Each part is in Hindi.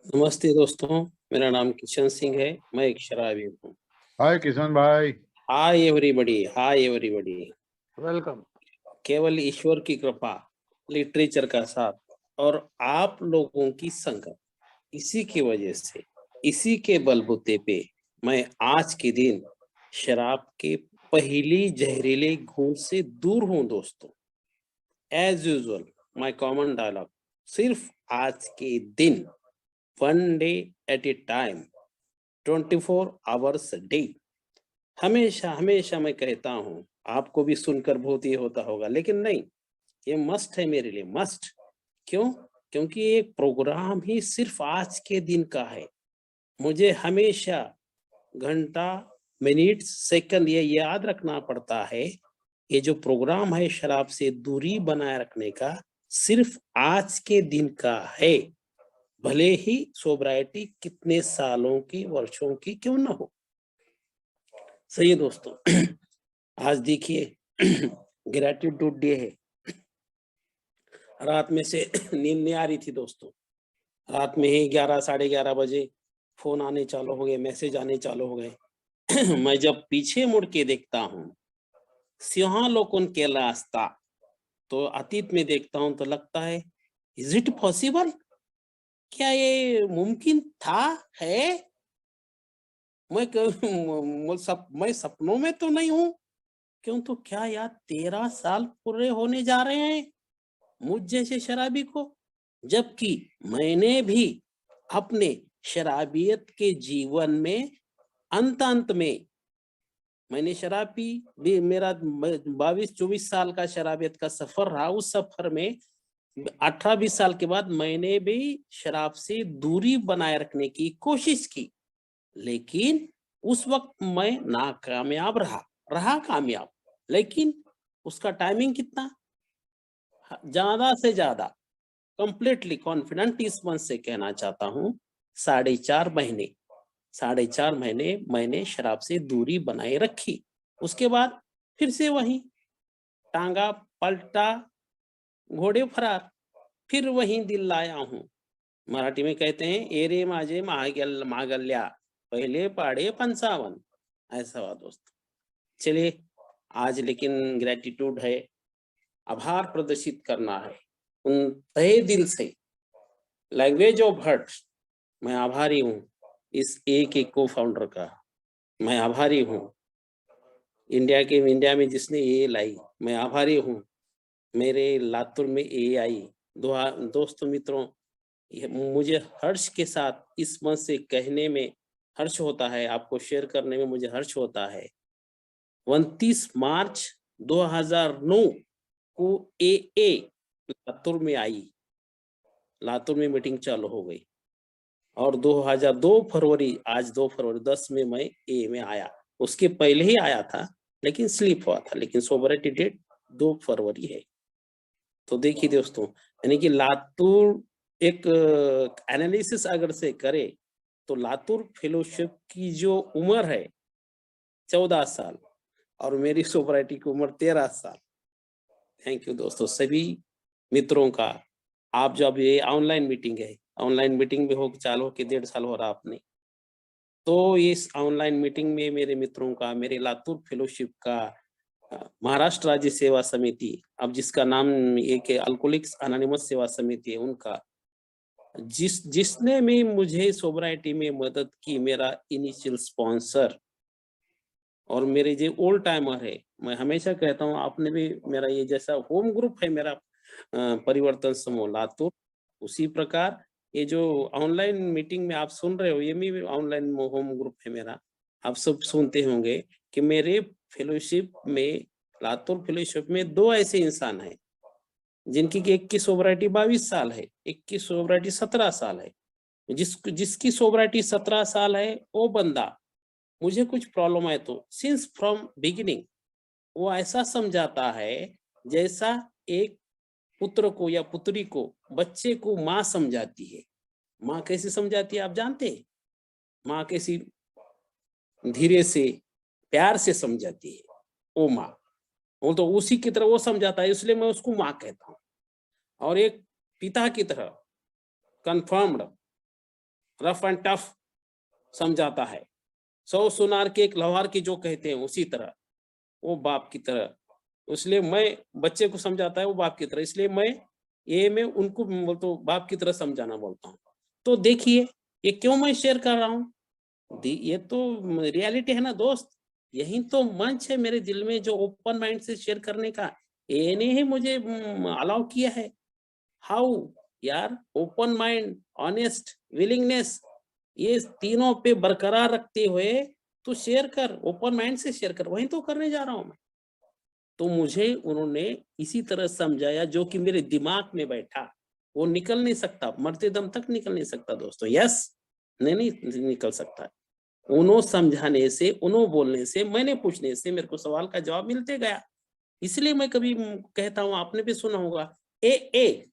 नमस्ते दोस्तों, मेरा नाम किशन सिंह है। मैं एक शराबी हूँ। हाय किशन भाई। Hi everybody, hi everybody. Welcome. केवल ईश्वर की कृपा, लिटरेचर का साथ और आप लोगों की संगत, इसी की वजह से, इसी के बलबूते पे मैं आज के दिन शराब के पहली जहरीले घूंट से दूर हूँ दोस्तों। As usual my common dialogue, सिर्फ आज के दिन, one day at a time, 24 hours day. हमेशा हमेशा मैं कहता हूँ, आपको भी सुनकर बहुत ये होता होगा, लेकिन नहीं, ये मस्ट है मेरे लिए, मस्ट। क्यों? क्योंकि ये प्रोग्राम ही सिर्फ आज के दिन का है। मुझे हमेशा घंटा, मिनट, सेकंड ये याद रखना पड़ता है। ये जो प्रोग्राम है शराब से दूरी बनाए रखने का, सिर्फ आज के दिन का है। भले ही सोब्राइटी कितने सालों की, वर्षों की क्यों ना हो। सही है दोस्तों। आज देखिए, ग्रेटिट्यूड डे है। रात में से नींद नहीं आ रही थी दोस्तों। रात में ही 11 साढ़े 11 बजे फोन आने चालू हो गए, मैसेज आने चालू हो गए। मैं जब पीछे मुड़ के देखता हूँ, सिंहालोकन के रास्ता, तो अतीत में देखता हूँ तो लगता है, इज इट पॉसिबल? क्या ये मुमकिन था? है? मैं सपनों में तो नहीं हूँ। क्यों? तो क्या यार 13 साल पूरे होने जा रहे हैं मुझ जैसे शराबी को, जबकि मैंने भी अपने शराबियत के जीवन में अंत अंत में मैंने शराब पी भी। मेरा 22-24 साल का शराबियत का सफर रहा। उस सफर में 18-20 साल के बाद मैंने भी शराब से दूरी बनाए रखने की कोशिश की, लेकिन उस वक्त मैं नाकामयाब रहा कामयाब। लेकिन उसका टाइमिंग कितना, ज्यादा से ज्यादा, कंप्लीटली कॉन्फिडेंट इस मन से कहना चाहता हूँ, 4.5 महीने, 4.5 महीने मैंने शराब से दूरी बनाए रखी। उसके बाद फिर से वही टांगा पलटा, घोड़े फरार, फिर वही दिल लाया हूँ। मराठी में कहते हैं, एरे माझे मागल्या पहले पाड़े 55। ऐसा हुआ दोस्त। चलिए, आज लेकिन ग्रेटिट्यूड है, आभार प्रदर्शित करना है उन तहे दिल से। लैंग्वेज ऑफ हर्ट, मैं आभारी हूँ इस के को फाउंडर का। मैं आभारी हूँ इंडिया में जिसने ये लाई। मैं आभारी हूँ मेरे लातूर में ये आई। दोस्तों मित्रों, मुझे हर्ष के साथ इस मन से कहने में हर्ष होता है, आपको शेयर करने में मुझे हर्ष होता है। 29 मार्च 2009 को ए लातूर में आई, लातूर में मीटिंग चालू हो गई, और 2002 फरवरी, आज 2 फरवरी 10 में मैं ए में आया। उसके पहले ही आया था, लेकिन स्लिप हुआ था, लेकिन सोबरिटी डेट 2 फरवरी है। तो देखिए दोस्तों, यानी कि लातूर एक एनालिसिस अगर से करे, तो लातूर फेलोशिप की जो उम्र है 14 साल, और मेरी सोबराइटी की उम्र 13 साल। थैंक यू दोस्तों, सभी मित्रों का। आप जो अब ये ऑनलाइन मीटिंग है, ऑनलाइन मीटिंग में हो चालू हो के 1.5 साल हो रहा आपने, तो इस ऑनलाइन मीटिंग में मेरे मित्रों का, मेरे लातूर फेलोशिप का, महाराष्ट्र राज्य सेवा समिति, अब जिसका नाम एक अल्कोहलिक्स अनोनिमस सेवा समिति है, उनका, जिसने भी मुझे सोबराइटी में मदद की, मेरा इनिशियल स्पॉन्सर और मेरे जो ओल्ड टाइमर है। मैं हमेशा कहता हूँ, आपने भी मेरा ये जैसा होम ग्रुप है मेरा, परिवर्तन समूह लातूर, उसी प्रकार ये जो ऑनलाइन मीटिंग में आप सुन रहे हो, ये भी ऑनलाइन होम ग्रुप है मेरा। आप सब सुनते होंगे कि मेरे फेलोशिप में, लातूर फेलोशिप में 2 ऐसे इंसान हैं जिनकी एक की सोबराइटी 22 साल है, एक की सोबराइटी 17 साल है। जिसकी सोबराइटी 17 साल है, वो बंदा मुझे कुछ प्रॉब्लम है तो सिंस फ्रॉम बिगिनिंग वो ऐसा समझाता है जैसा एक पुत्र को या पुत्री को, बच्चे को माँ समझाती है। माँ कैसे समझाती है आप जानते हैं? माँ कैसी धीरे से, प्यार से समझाती है वो माँ। वो तो उसी की तरह वो समझाता है, इसलिए मैं उसको माँ कहता हूँ। और एक पिता की तरह कंफर्म्ड रफ एंड टफ समझाता है। 100 सुनार के एक लौहार की जो कहते हैं उसी तरह, वो बाप की तरह। इसलिए मैं बच्चे को समझाता है वो बाप की तरह, इसलिए मैं उनको बोलता हूँ बाप की तरह समझाना बोलता हूँ। तो देखिए ये क्यों मैं शेयर कर रहा हूँ, ये तो रियलिटी है ना दोस्त। यही तो मंच है मेरे दिल में जो ओपन माइंड से शेयर करने का, ने ही मुझे अलाउ किया है। हाउ यार, ओपन माइंड, ऑनेस्ट, विलिंगनेस, ये तीनों पे बरकरार रखते हुए तू शेयर कर, ओपन माइंड से शेयर कर, वही तो करने जा रहा हूं मैं। तो मुझे उन्होंने इसी तरह समझाया जो कि मेरे दिमाग में बैठा, वो निकल नहीं सकता, मरते दम तक निकल नहीं सकता दोस्तों। यस, नहीं निकल सकता। उन्हों समझाने से, उन्हों बोलने से, मैंने पूछने से मेरे को सवाल का जवाब मिलते गया। इसलिए मैं कभी कहता हूँ, आपने भी सुना होगा, ए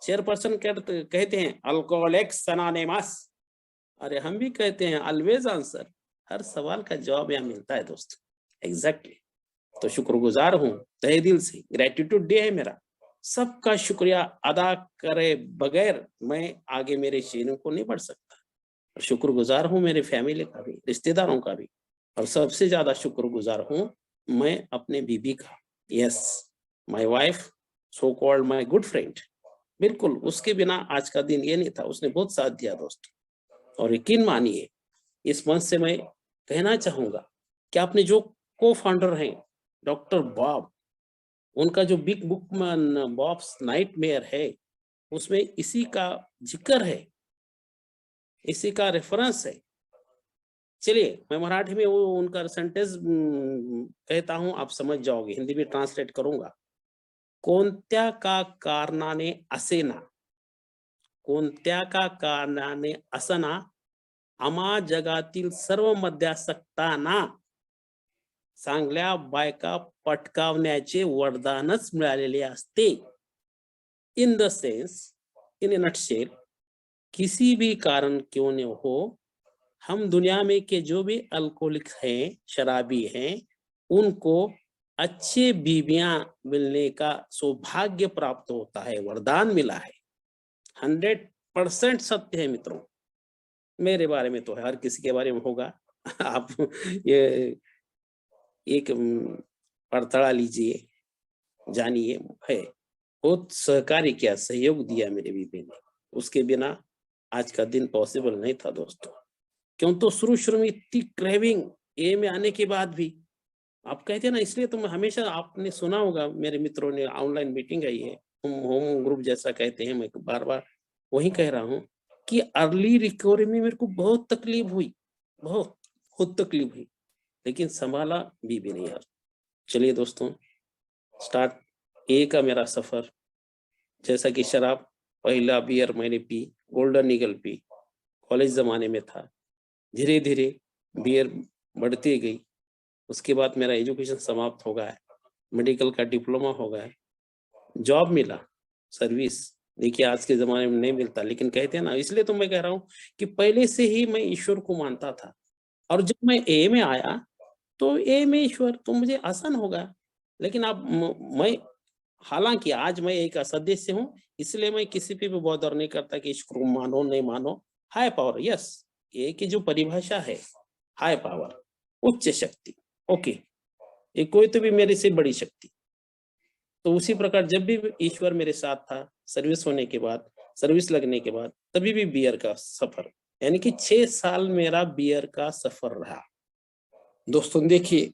चेयरपर्सन कहते हैं अल्कोहलिक्स अनोनिमस। अरे हम भी कहते हैं ऑलवेज आंसर, हर सवाल का जवाब यहाँ मिलता है दोस्तों। एग्जैक्टली। तो शुक्रगुजार हूँ तहे दिल से, ग्रेटिट्यूड डे है मेरा। सबका शुक्रिया अदा करे बगैर मैं आगे मेरे चीनों को नहीं बढ़ सकता। और शुक्रगुजार हूँ मेरे फैमिली का भी, रिश्तेदारों का भी, और सबसे ज्यादा शुक्रगुजार हूँ मैं अपने बीबी का। Yes, my wife, so called my good friend. बिल्कुल, उसके बिना आज का दिन ये नहीं था, उसने बहुत साथ दिया दोस्तों। और यकीन मानिए, इस मंच से मैं कहना चाहूंगा कि आपने जो को फाउंडर हैं डॉक्टर बॉब, उनका जो बिग बुक बॉब्स नाइटमेयर है, उसमें इसी का जिक्र है, इसी का रेफरेंस है। चलिए मैं मराठी में वो उनका सेंटेंस कहता हूं, आप समझ जाओगे, हिंदी में ट्रांसलेट करूंगा। कोणत्या का कारणाने असेना, कोणत्या का कारणाने असना, आम्हा जगातील सर्व मध्यासक्तांना चांगल्या बायका पटकावण्याचे वरदानच मिळालेले असते। In the sense, in A nutshell, किसी भी कारण क्यों न हो, हम दुनिया में के जो भी अल्कोहलिक हैं, शराबी हैं, उनको अच्छे बीवियां मिलने का सौभाग्य प्राप्त होता है, वरदान मिला है। 100% सत्य है मित्रों। मेरे बारे में तो है, हर किसी के बारे में होगा। आप ये एक पड़ताड़ा लीजिए, जानिए। है, बहुत सहकार्य किया, सहयोग दिया मेरे बीबी ने, उसके बिना आज का दिन पॉसिबल नहीं था दोस्तों। क्यों, तो शुरू में इतनी क्रेविंग, ए में आने के बाद भी आप कहते हैं ना, इसलिए तो मैं हमेशा, आपने सुना होगा मेरे मित्रों ने, ऑनलाइन मीटिंग आई है, होम ग्रुप जैसा कहते हैं, मैं बार बार वही कह रहा हूँ कि अर्ली रिकवरी में मेरे को बहुत तकलीफ हुई, बहुत तकलीफ हुई, लेकिन संभाला बीबी ने यार। चलिए दोस्तों, स्टार्ट ए का मेरा सफर। जैसा कि शराब, पहला बियर मैंने P, golden eagle P, college जमाने में था। धीरे धीरे बियर बढ़ती गई, उसके बाद मेरा एजुकेशन समाप्त हो गया है, मेडिकल का डिप्लोमा हो गया है, जॉब मिला, सर्विस। देखिए आज के जमाने में नहीं मिलता, लेकिन कहते हैं ना, इसलिए तो मैं कह रहा हूँ कि पहले से ही मैं ईश्वर को मानता था। और जब मैं ए में आया तो ए में ईश्वर तो मुझे आसान होगा। लेकिन अब मैं, हालांकि आज मैं एक सदस्य हूँ, इसलिए मैं किसी पे भी बहुत डर नहीं करता कि इसको मानो नहीं मानो। हाई पावर, यस, ए की जो परिभाषा है, हाई पावर, उच्च शक्ति, ओके, ये कोई तो भी मेरे से बड़ी शक्ति। तो उसी प्रकार जब भी ईश्वर मेरे साथ था, सर्विस होने के बाद, सर्विस लगने के बाद, तभी भी बियर का सफर, यानी कि 6 साल मेरा बियर का सफर रहा दोस्तों। देखिए,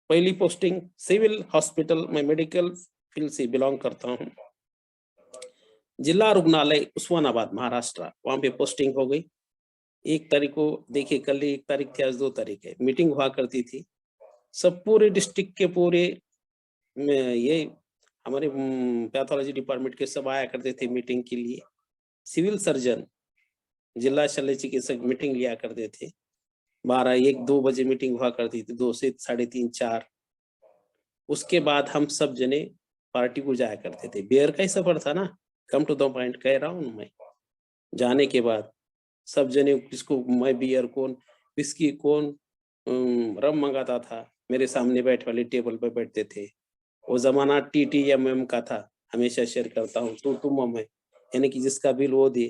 पहली पोस्टिंग सिविल हॉस्पिटल, मैं मेडिकल फील्ड से बिलोंग करता हूँ, जिला रुग्णालय उस्मानाबाद महाराष्ट्र, वहां पे पोस्टिंग हो गई। 1 तारीख को, देखिए कल 1 तारीख थी, आज 2 तारीख है, मीटिंग हुआ करती थी, सब पूरे डिस्ट्रिक्ट के पूरे ये हमारे पैथोलॉजी डिपार्टमेंट के सब आया करते थे मीटिंग के लिए। सिविल सर्जन, जिला शल्य चिकित्सक मीटिंग लिया करते थे। 12-1-2 बजे मीटिंग हुआ करती थी, 2 से 3:30-4। उसके बाद हम सब जने पार्टी को जाया करते थे। बियर का ही सफर था ना, कम टू द पॉइंट कह रहा हूँ मैं। जाने के बाद सब जने, किसको मैं बियर, कौन विस्की, कौन रम मंगाता था, मेरे सामने बैठ वाले टेबल पे बैठते थे। वो जमाना TTMM का था, हमेशा शेयर करता हूँ, तो तुम मैं, यानी कि जिसका बिल वो दे।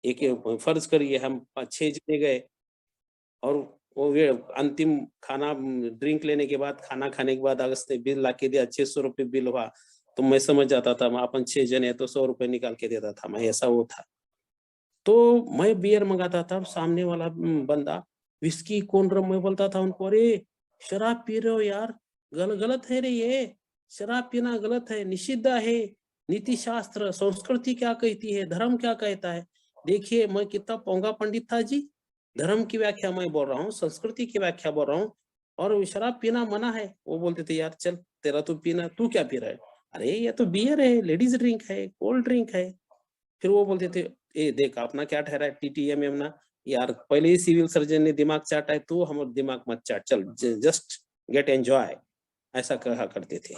एक फर्ज करिए हम 6 जने गए और वो अंतिम खाना ड्रिंक लेने के बाद, खाना खाने के बाद अगर उसने बिल ला के दिया, 600 रुपये बिल हुआ, तो मैं समझ जाता था अपन 6 जने तो 100 रुपये निकाल के देता था मैं, ऐसा वो था। तो मैं बियर मंगाता था, सामने वाला बंदा विस्की कौन रहा, मैं बोलता था उनको, अरे शराब पी रहे हो यार, गलत है रे, ये शराब पीना गलत है, निषिद्ध है। नीति शास्त्र संस्कृति क्या कहती है, धर्म क्या कहता है। देखिए मैं कितना पोंगा पंडित था जी, धर्म की व्याख्या मैं बोल रहा हूँ, संस्कृति की व्याख्या बोल रहा हूँ, और शराब पीना मना है। वो बोलते थे यार चल तेरा तो पीना, तू क्या पी रहा है, अरे ये तो बियर है, लेडीज ड्रिंक है, कोल्ड ड्रिंक है। फिर वो बोलते थे ए देख अपना क्या ठहरा है, टीटीएमएम ना, यार पहले ही सिविल सर्जन ने दिमाग चाटा है, तू हम दिमाग मत चाट, चल जस्ट गेट एंजॉय, ऐसा कहा करते थे।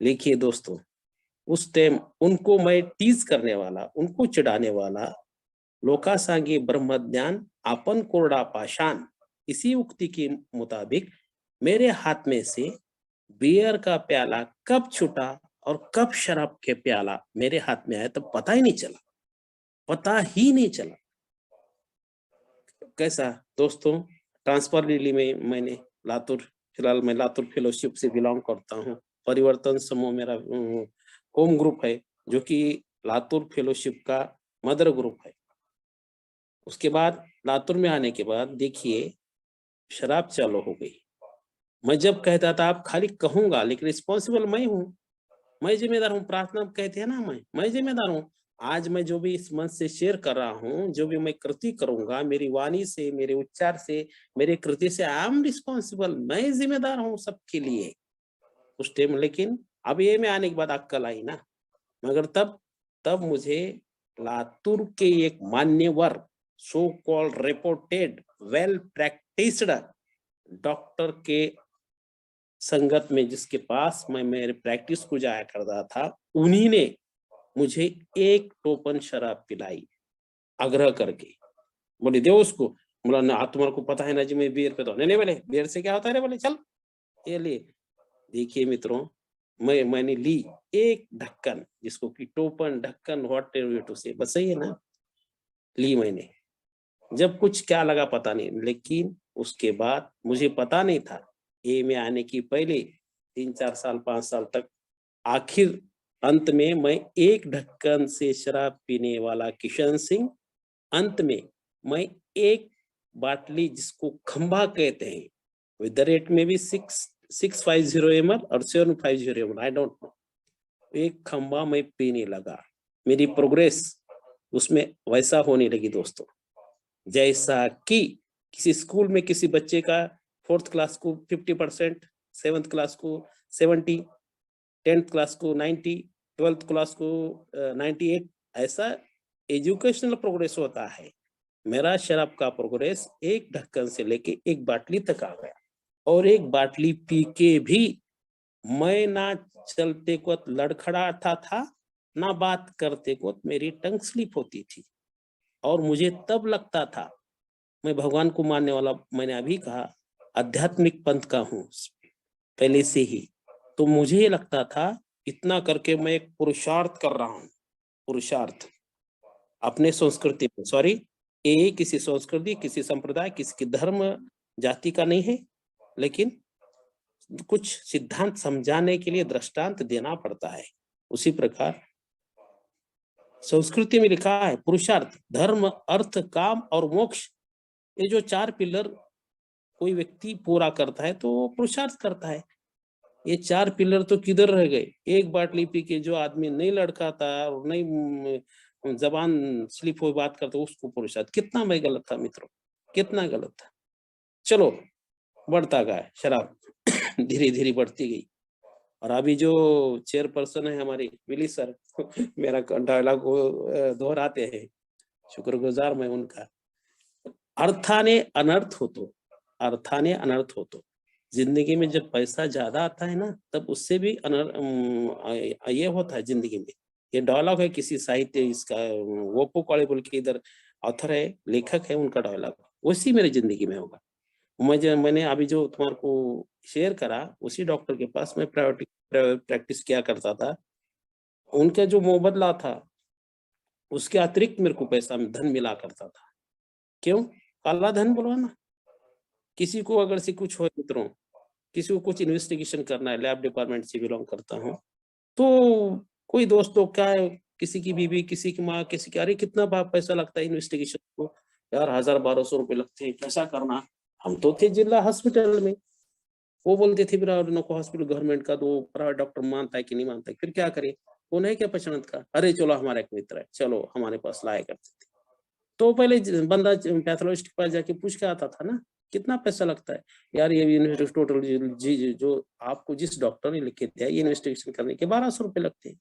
लिखिए दोस्तों, उस टाइम उनको मैं टीज करने वाला, उनको चिढ़ाने वाला, लोका सांगे ब्रह्म ज्ञान आपन कोरडा पाषाण, इसी उक्ति के मुताबिक मेरे हाथ में से बियर का प्याला कब छूटा और कब शराब के प्याला मेरे हाथ में आया तब पता ही नहीं चला, पता ही नहीं चला। कैसा दोस्तों, ट्रांसफर रैली में मैंने लातूर, फिलहाल मैं लातूर फेलोशिप से बिलोंग करता हूँ। परिवर्तन समूह मेरा होम ग्रुप है, जो कि लातूर फेलोशिप का मदर ग्रुप है। उसके बाद लातूर में आने के बाद देखिए शराब चालू हो गई। मैं जब कहता था आप खाली कहूंगा, लेकिन रिस्पॉन्सिबल मैं हूँ, मैं जिम्मेदार हूँ। प्रार्थना कहते हैं ना, मैं जिम्मेदार हूँ। आज मैं जो भी इस मंच से शेयर कर रहा हूँ, जो भी मैं कृति करूंगा, मेरी वाणी से, मेरे उच्चार से, मेरे कृति से, आई एम रिस्पॉन्सिबल, मैं जिम्मेदार हूँ सबके लिए उस टाइम। लेकिन अब ये में आने के बाद अक्कल आई ना, मगर तब मुझे लातूर के एक मान्यवर, so called reported well practised doctor के संगत में, जिसके पास मैं मेरे प्रैक्टिस को जाया करता था, उन्हीं ने मुझे एक टोपन शराब पिलाई आग्रह करके। बोले दे उसको, बोला ना तुम्हारे को पता है ना जी मैं बियर पे, तो नहीं बोले बियर से क्या होता है रे, बोले चल ये ले। देखिए मित्रों, मैंने ली एक ढक्कन, जिसको कि टोपन, ढक्कन, व्हाट टू से, बस सही है ना, ली मैंने। जब कुछ क्या लगा पता नहीं, लेकिन उसके बाद मुझे पता नहीं था, ए में आने की पहले 3-4 साल 5 साल तक, आखिर अंत में मैं एक ढक्कन से शराब पीने वाला किशन सिंह, अंत में मैं एक बाटली, जिसको खंबा कहते हैं, विद द रेट में भी 650 ml और 750 ml, आई डोंट नो, एक खंबा मैं पीने लगा। मेरी प्रोग्रेस उसमें वैसा होने लगी दोस्तों, जैसा कि किसी स्कूल में किसी बच्चे का 4th क्लास को 50%, 7th क्लास को 70, 10th क्लास को 90, 12th क्लास को 98, ऐसा एजुकेशनल प्रोग्रेस होता है। मेरा शराब का प्रोग्रेस एक ढक्कन से लेके एक बाटली तक आ गया, और एक बाटली पी के भी मैं ना चलते को लड़खड़ाता था, ना बात करते को मेरी टंग स्लिप होती थी। और मुझे तब लगता था, मैं भगवान को मानने वाला, मैंने अभी कहा आध्यात्मिक पंथ का हूँ पहले से ही, तो मुझे लगता था इतना करके मैं एक पुरुषार्थ कर रहा हूँ। पुरुषार्थ अपने संस्कृति में, सॉरी, ये किसी संस्कृति, किसी संप्रदाय, किसी धर्म जाति का नहीं है, लेकिन कुछ सिद्धांत समझाने के लिए दृष्टांत देना पड़ता है। उसी प्रकार संस्कृति में लिखा है पुरुषार्थ, धर्म, अर्थ, काम और मोक्ष, ये जो 4 पिलर कोई व्यक्ति पूरा करता है तो वो पुरुषार्थ करता है। ये 4 पिलर तो किधर रह गए। एक बाटली पी के जो आदमी नहीं लड़काता और नहीं जबान स्लिप हो बात करता, उसको पुरुषार्थ। कितना मैं गलत था मित्रों, कितना गलत था। चलो बढ़ता गया शराब धीरे धीरे बढ़ती गई। और अभी जो चेयरपर्सन है हमारी विली सर मेरा डायलॉग दोहराते हैं, शुक्रगुजार मैं उनका। अर्थाने अनर्थ होतो, अर्थाने अनर्थ होतो। जिंदगी में जब पैसा ज्यादा आता है ना, तब उससे भी ये होता है जिंदगी में। ये डायलॉग है किसी साहित्य, इसका वोपो कॉले बोल के इधर ऑथर है, लेखक है, उनका डायलॉग उसी मेरी जिंदगी में होगा। मैंने अभी जो तुम्हारे को शेयर करा, उसी डॉक्टर के पास मैं प्राइवेट प्रैक्टिस किया करता था। उनका जो मुबदला था उसके अतिरिक्त मेरे को पैसा धन मिला करता था। क्यों? काला धन बोलो ना। किसी को अगर से कुछ हो मित्रों, किसी को कुछ इन्वेस्टिगेशन करना है, लैब डिपार्टमेंट से बिलोंग करता हूँ, तो कोई दोस्त तो क्या है, किसी की बीवी, किसी की माँ, किसी की, अरे कितना पैसा लगता है इन्वेस्टिगेशन को, यार 1000-1200 रुपए लगते हैं, कैसा करना। हम तो थे जिला हॉस्पिटल में, वो बोलते थे मेरा नको हॉस्पिटल गवर्नमेंट का, तो प्राइवेट डॉक्टर मानता है कि नहीं मानता है, फिर क्या करें, वो नहीं क्या पहचानत का, अरे चलो हमारा एक मित्र है, चलो हमारे पास लाया करते थे। तो पहले बंदा पैथोलॉजिस्ट के पास जाके पूछ के आता था ना, कितना पैसा लगता है, यार ये टोटल जी जो आपको जिस डॉक्टर ने लिखे थे ये इन्वेस्टिगेशन करने के 1200 रुपए लगते हैं।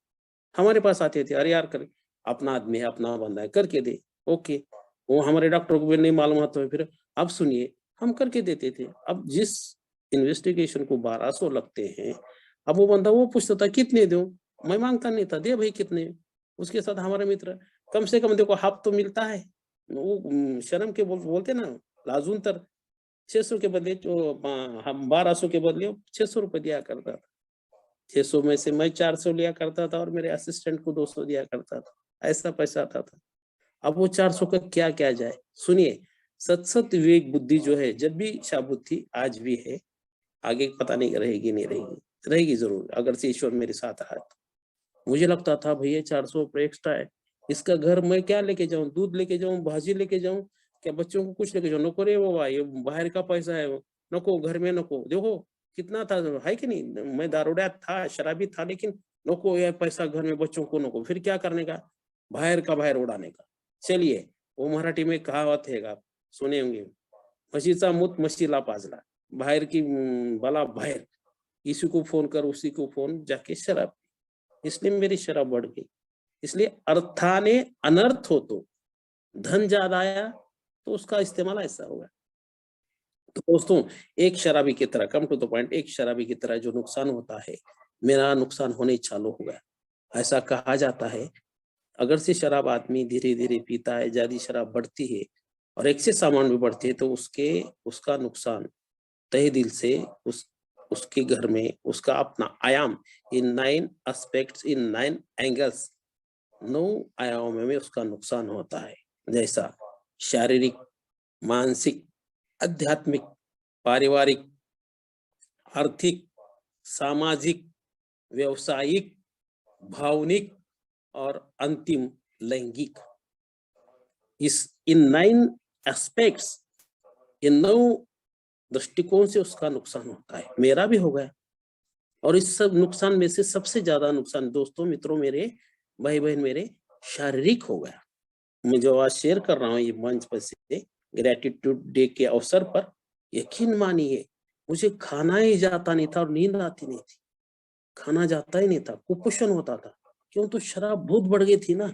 हमारे पास आते थे, अरे यार कर, अपना आदमी है, अपना बंदा है, करके दे। ओके, वो हमारे डॉक्टर को भी नहीं मालूम आता है, फिर अब सुनिए, हम करके देते थे। अब जिस इन्वेस्टिगेशन को 1200 लगते हैं, अब वो बंदा वो पूछता था कितने दूं, मैं मांगता नहीं था, दे भाई कितने। उसके साथ हमारे मित्र, कम से कम देखो हाफ तो मिलता है। वो शर्म के बोलते ना, लाजूनतर 600 के बदले जो हम 1200 के बदले 600 रुपए दिया करता था। 600 में से मैं 400 लिया करता था और मेरे असिस्टेंट को 200 दिया करता था, ऐसा पैसा आता था। अब वो 400 का क्या क्या जाए। सुनिए, सत विवेक बुद्धि जो है, जब भी शाबुत थी, आज भी है, आगे पता नहीं रहेगी नहीं रहेगी, रहेगी जरूर अगर से ईश्वर मेरे साथ रहा तो। मुझे लगता था भैया 400 रुपये एक्स्ट्रा है, इसका घर मैं क्या लेके जाऊं, दूध लेके जाऊं, भाजी लेके जाऊं, क्या बच्चों को कुछ लेके जाऊं, नको रे वो भाई, ये बाहर का पैसा है वो, नको घर में नको। देखो कितना था, है कि नहीं, मैं दारूडिया था, शराबी था, लेकिन नको ये पैसा घर में बच्चों को नको, फिर क्या करने का, बाहर का बाहर उड़ाने का। चलिए, वो मराठी में कहावत है, आप सुने होंगे, म्हशीचा मूत म्हशीला पाजला, बाहर की बला बाहर, इसी को फोन कर उसी को फोन, जाके शराब, इसलिए मेरी शराब बढ़ गई। इसलिए अर्थाने अनर्थ हो, तो धन ज्यादा आया तो उसका इस्तेमाल ऐसा होगा। तो दोस्तों, एक शराबी की तरह, कम टू द पॉइंट, एक शराबी की तरह जो नुकसान होता है, मेरा नुकसान होने चालू हो गया। ऐसा कहा जाता है, अगर से शराब आदमी धीरे धीरे पीता है, ज्यादा शराब बढ़ती है और एक से सामान भी बढ़ती है, तो उसका नुकसान तहे दिल से, उसके घर में उसका अपना आयाम, इन 9 एस्पेक्ट्स, इन 9 एंगल्स, 9 आयामों में उसका नुकसान होता है। जैसा शारीरिक, मानसिक, आध्यात्मिक, पारिवारिक, आर्थिक, सामाजिक, व्यवसायिक, भावनिक और अंतिम लैंगिक। इन 9 एस्पेक्ट्स, इन 9 दृष्टिकोण से उसका नुकसान होता है। मेरा भी हो गया, और इस सब नुकसान में से सबसे ज्यादा नुकसान दोस्तों, मित्रों, मेरे भाई बहन, मेरे शारीरिक हो गया। मैं जो आज शेयर कर रहा हूँ ये मंच पर से, ग्रेटिट्यूड डे के अवसर पर, यकीन मानिए मुझे खाना ही जाता नहीं था और नींद आती नहीं थी, खाना जाता ही नहीं था, कुपोषण होता था। क्यों? तो शराब बहुत बढ़ गई थी ना,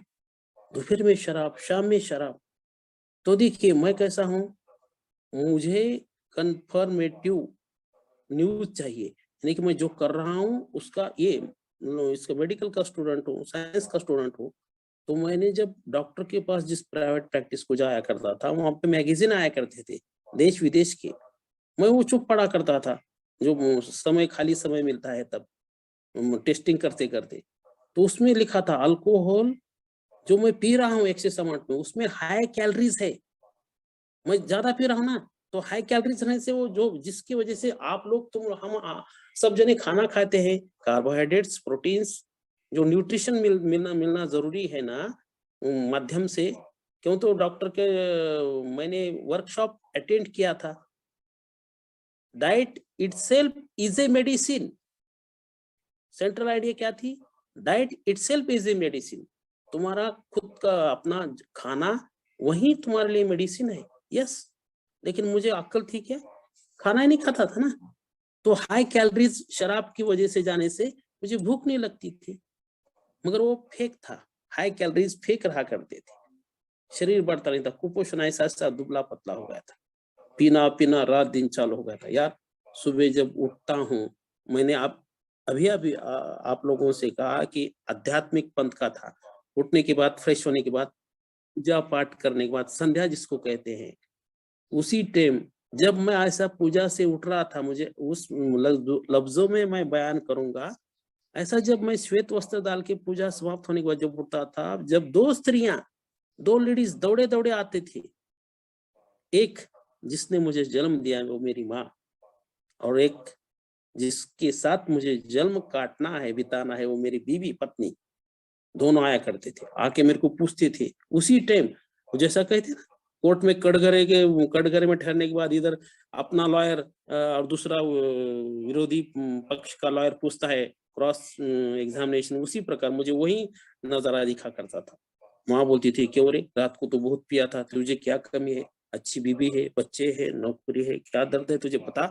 दोपहर में शराब, शाम में शराब। तो देखिए मैं कैसा हूँ, मुझे कन्फर्मेटिव न्यूज चाहिए, यानी कि मैं जो कर रहा हूँ उसका, ये इसका मेडिकल का स्टूडेंट हूँ, साइंस का स्टूडेंट हूँ। तो मैंने जब डॉक्टर के पास जिस प्राइवेट प्रैक्टिस को जाया करता था, वहां पे मैगजीन आया करते थे देश विदेश के, मैं वो चुप पढ़ा करता था, जो समय खाली समय मिलता है तब, टेस्टिंग करते करते। तो उसमें लिखा था अल्कोहल जो मैं पी रहा हूँ एक्सेस अमाउंट में, उसमें हाई कैलोरीज है, मैं ज्यादा पी रहा हूँ ना, तो हाई कैलोरीज रहने से वो जो, जिसकी वजह से आप लोग, तुम, हम सब जने खाना खाते हैं, कार्बोहाइड्रेट्स, प्रोटीन्स, जो न्यूट्रिशन मिलना जरूरी है ना, माध्यम से। क्यों? तो डॉक्टर के मैंने वर्कशॉप अटेंड किया था। Diet itself is a medicine. Central idea क्या थी? Diet itself is a medicine. तुम्हारा खुद का अपना खाना वही तुम्हारे लिए मेडिसिन है। यस, लेकिन मुझे अक्ल थी क्या, खाना ही नहीं खाता था ना, तो हाई कैलोरीज शराब की वजह से जाने से मुझे भूख नहीं लगती थी, मगर वो फेक था, हाई कैलोरीज फेक रहा करते थे, शरीर बढ़ता नहीं था, कुपोषण ऐसा ऐसा दुबला पतला हो गया था, पीना पीना रात दिन चालू हो गया था। यार सुबह जब उठता हूँ, मैंने अभी अभी आप लोगों से कहा कि आध्यात्मिक पंथ का था, उठने के बाद, फ्रेश होने के बाद, पूजा पाठ करने के बाद, संध्या जिसको कहते हैं, उसी टाइम जब मैं ऐसा पूजा से उठ रहा था, मुझे उस लफ्जों में मैं बयान करूंगा, ऐसा जब मैं श्वेत वस्त्र डाल के पूजा समाप्त होने के बाद जब उठता था, जब दो स्त्रियां, दो लेडीज दौड़े दौड़े आते थे, एक जिसने मुझे जन्म दिया वो मेरी माँ, और एक जिसके साथ मुझे जन्म काटना है, बिताना है, वो मेरी बीवी पत्नी। दोनों आया करते थे, आके मेरे को पूछते थे उसी टाइम, जैसा कहते ना कोर्ट में कटघरे में ठहरने के बाद इधर अपना लॉयर और दूसरा विरोधी पक्ष का लॉयर पूछता है, क्रॉस एग्जामिनेशन, उसी प्रकार मुझे वही नजारा दिखा करता था। माँ बोलती थी, क्यों रे, रात को तो बहुत पिया था, तुझे क्या कमी है, अच्छी बीबी है, बच्चे है, नौकरी है, क्या दर्द है तुझे पता?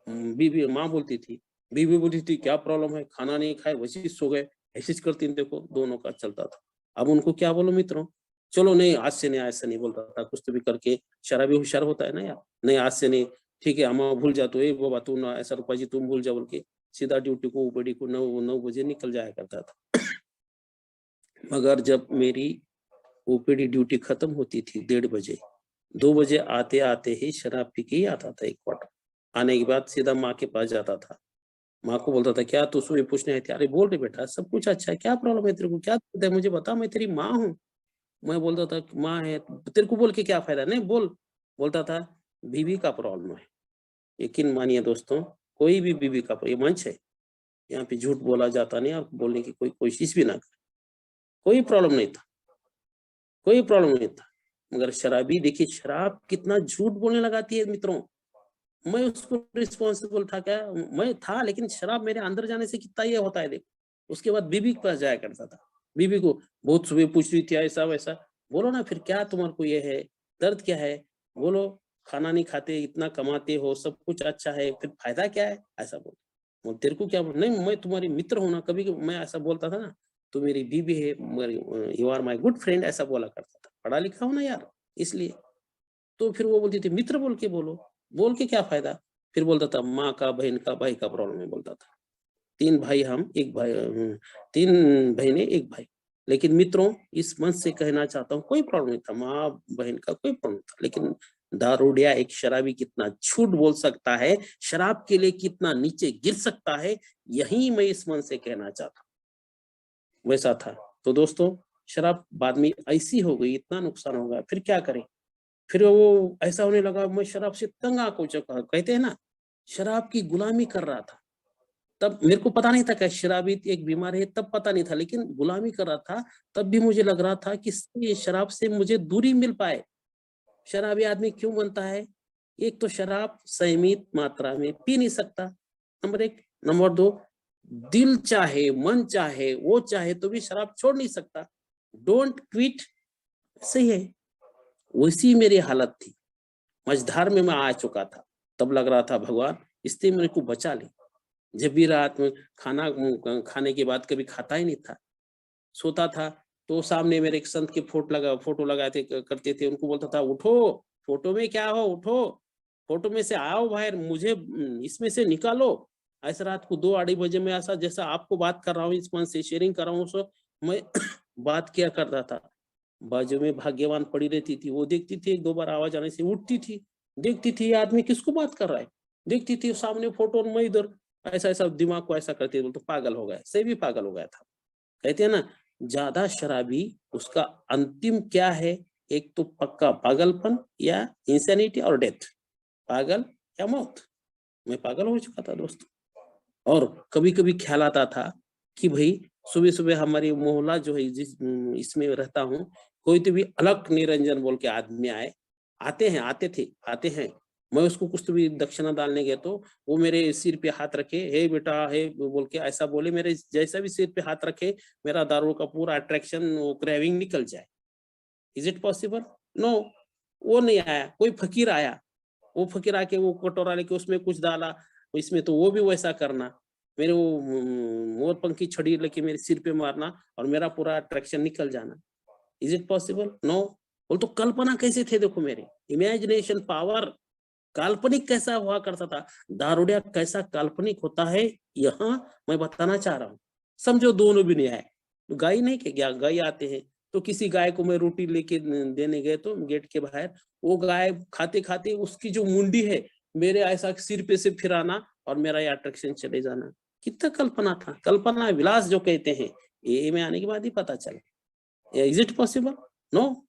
बीबी माँ बोलती थी, बीबी बोलती थी, क्या प्रॉब्लम है, खाना नहीं खाए वैसे ही सो गए, ऐसे करती। देखो दोनों का चलता था। अब उनको क्या बोलो मित्रों, चलो नहीं आज से नहीं, ऐसा नहीं बोलता था, कुछ तो भी करके शराबी होशियार होता है ना यार, नहीं आज से नहीं, ठीक है अम्मा भूल जा, तो ए बाबा तू ना ऐसा, रूपा जी तुम भूल जा, बोल के सीधा ड्यूटी को ऊपरी को 9 बजे निकल जाया करता था। मगर जब मेरी ओपीडी ड्यूटी खत्म होती थी 1:30 बजे, 2 बजे आते आते ही शराब पी के ही आता था एक क्वार्टर। आने के बाद सीधा माँ के पास जाता था, माँ को बोलता था, क्या तू सुबह पूछने आई थी? अरे बोल रे बेटा, सब कुछ अच्छा है, क्या प्रॉब्लम है तेरे को, क्या दिक्कत है मुझे बता, मैं तेरी माँ हूँ। मैं बोलता था माँ है, तेरे को बोल के क्या फायदा, नहीं बोल। बोलता था बीवी का प्रॉब्लम है। यकीन मानिए दोस्तों, कोई भी बीवी का, ये मंच है, यहाँ पे झूठ बोला जाता नहीं और बोलने की कोई कोशिश भी ना करे। कोई प्रॉब्लम नहीं था, कोई प्रॉब्लम नहीं था। मगर शराबी, देखिए शराब कितना झूठ बोलने लगाती है मित्रों। मैं उसको रिस्पॉन्सिबल था क्या? मैं था, लेकिन शराब मेरे अंदर जाने से कितना ये होता है देखो। उसके बाद बीबी के पास जाया करता था, बीबी को बहुत सुबह पूछ रही थी ऐसा वैसा, बोलो ना फिर क्या तुम्हारे को ये है, दर्द क्या है, बोलो, खाना नहीं खाते, इतना कमाते हो, सब कुछ अच्छा है, फिर फायदा क्या है, ऐसा बोल तेरे को क्या नहीं, मैं तुम्हारी मित्र हूं ना, कभी मैं ऐसा बोलता था ना, तो मेरी बीबी है, you are my good friend, ऐसा बोला करता था, पढ़ा लिखा हूं ना यार इसलिए। तो फिर वो बोलती थी मित्र बोल के बोलो, बोल के क्या फायदा? फिर बोलता था माँ का, बहन का, भाई का प्रॉब्लम है, बोलता था। 3 भाई हम, 1 भाई, 3 बहनें 1 भाई। लेकिन मित्रों, इस मंच से कहना चाहता हूँ, कोई प्रॉब्लम नहीं था, माँ बहन का कोई प्रॉब्लम था, लेकिन दारूडिया एक शराबी कितना झूठ बोल सकता है, शराब के लिए कितना नीचे गिर सकता है, यही मैं इस मंच से कहना चाहता हूँ। वैसा था। तो दोस्तों, शराब बाद में ऐसी हो गई, इतना नुकसान हो गया, फिर क्या करें? फिर वो ऐसा होने लगा, मैं शराब से तंग आ चुका, कहते हैं ना, शराब की गुलामी कर रहा था। तब मेरे को पता नहीं था कि शराबी एक बीमारी है, तब पता नहीं था, लेकिन गुलामी कर रहा था। तब भी मुझे लग रहा था कि ये शराब से मुझे दूरी मिल पाए। शराबी आदमी क्यों बनता है? एक तो शराब सीमित मात्रा में पी नहीं सकता, नंबर 1। नंबर 2, दिल चाहे, मन चाहे, वो चाहे तो भी शराब छोड़ नहीं सकता। डोंट क्विट, सही है। वैसी मेरी हालत थी, मझधार में मैं आ चुका था। तब लग रहा था भगवान इससे मेरे को बचा ले। जब भी रात में खाना खाने के बाद कभी खाता ही नहीं था, सोता था, तो सामने मेरे एक संत के फोटो लगाए थे करते थे, उनको बोलता था उठो, फोटो में क्या हो, उठो, फोटो में से आओ बाहर, मुझे इसमें से निकालो। ऐसा रात को 2-2:30 बजे में, ऐसा जैसा आपको बात कर रहा हूँ, इस मन से शेयरिंग कर रहा हूँ, सो मैं बात किया करता था। बाजू में भाग्यवान पड़ी रहती थी, वो देखती थी, 1-2 बार आवाज आने से उठती थी, देखती थी ये आदमी किसको बात कर रहा है, देखती थी सामने फोटो, मैं इधर, ऐसा ऐसा दिमाग को ऐसा करती थी, तो पागल हो गया, सही भी पागल हो गया था। कहते हैं ना, ज्यादा शराबी, उसका अंतिम क्या है, एक तो पक्का पागलपन या इंसैनिटी और डेथ, पागल या मौत। मैं पागल हो चुका था दोस्तों। और कभी-कभी ख्याल आता था कि भाई सुबह-सुबह हमारी मोहल्ला जो है, इसमें रहता हूँ, कोई तो भी अलग निरंजन बोल के आदमी आते हैं। मैं उसको कुछ तो भी दक्षिणा डालने गया तो वो मेरे सिर पे हाथ रखे, हे बेटा हे बोल के ऐसा बोले, मेरे जैसा भी सिर पे हाथ रखे, मेरा दारू का पूरा अट्रैक्शन, वो क्रेविंग निकल जाए। Is it possible? नो, वो नहीं आया। कोई फकीर आया, वो फकीर आके वो कटोरा लेके उसमें कुछ डाला, इसमें तो वो भी वैसा करना, मेरे वो मोरपंखी छड़ी लेके मेरे सिर पे मारना और मेरा पूरा अट्रैक्शन निकल जाना। Is it possible? नो। बोल तो कल्पना कैसे थे देखो मेरे, इमेजिनेशन पावर, काल्पनिक कैसा हुआ करता था, दारूडिया कैसा काल्पनिक होता है, यहाँ मैं बताना चाह रहा हूँ। समझो दोनों भी नहीं आए, गाय नहीं के क्या, गाय आते हैं, तो किसी गाय को मैं रोटी लेके देने गए तो गेट के बाहर, वो गाय खाते खाते उसकी जो मुंडी है, मेरे ऐसा सिर पे से फिराना और मेरा ये अट्रैक्शन चले जाना। कितना कल्पना था, कल्पना विलास जो कहते हैं, ये में आने के बाद ही पता चला। Is it possible? नो।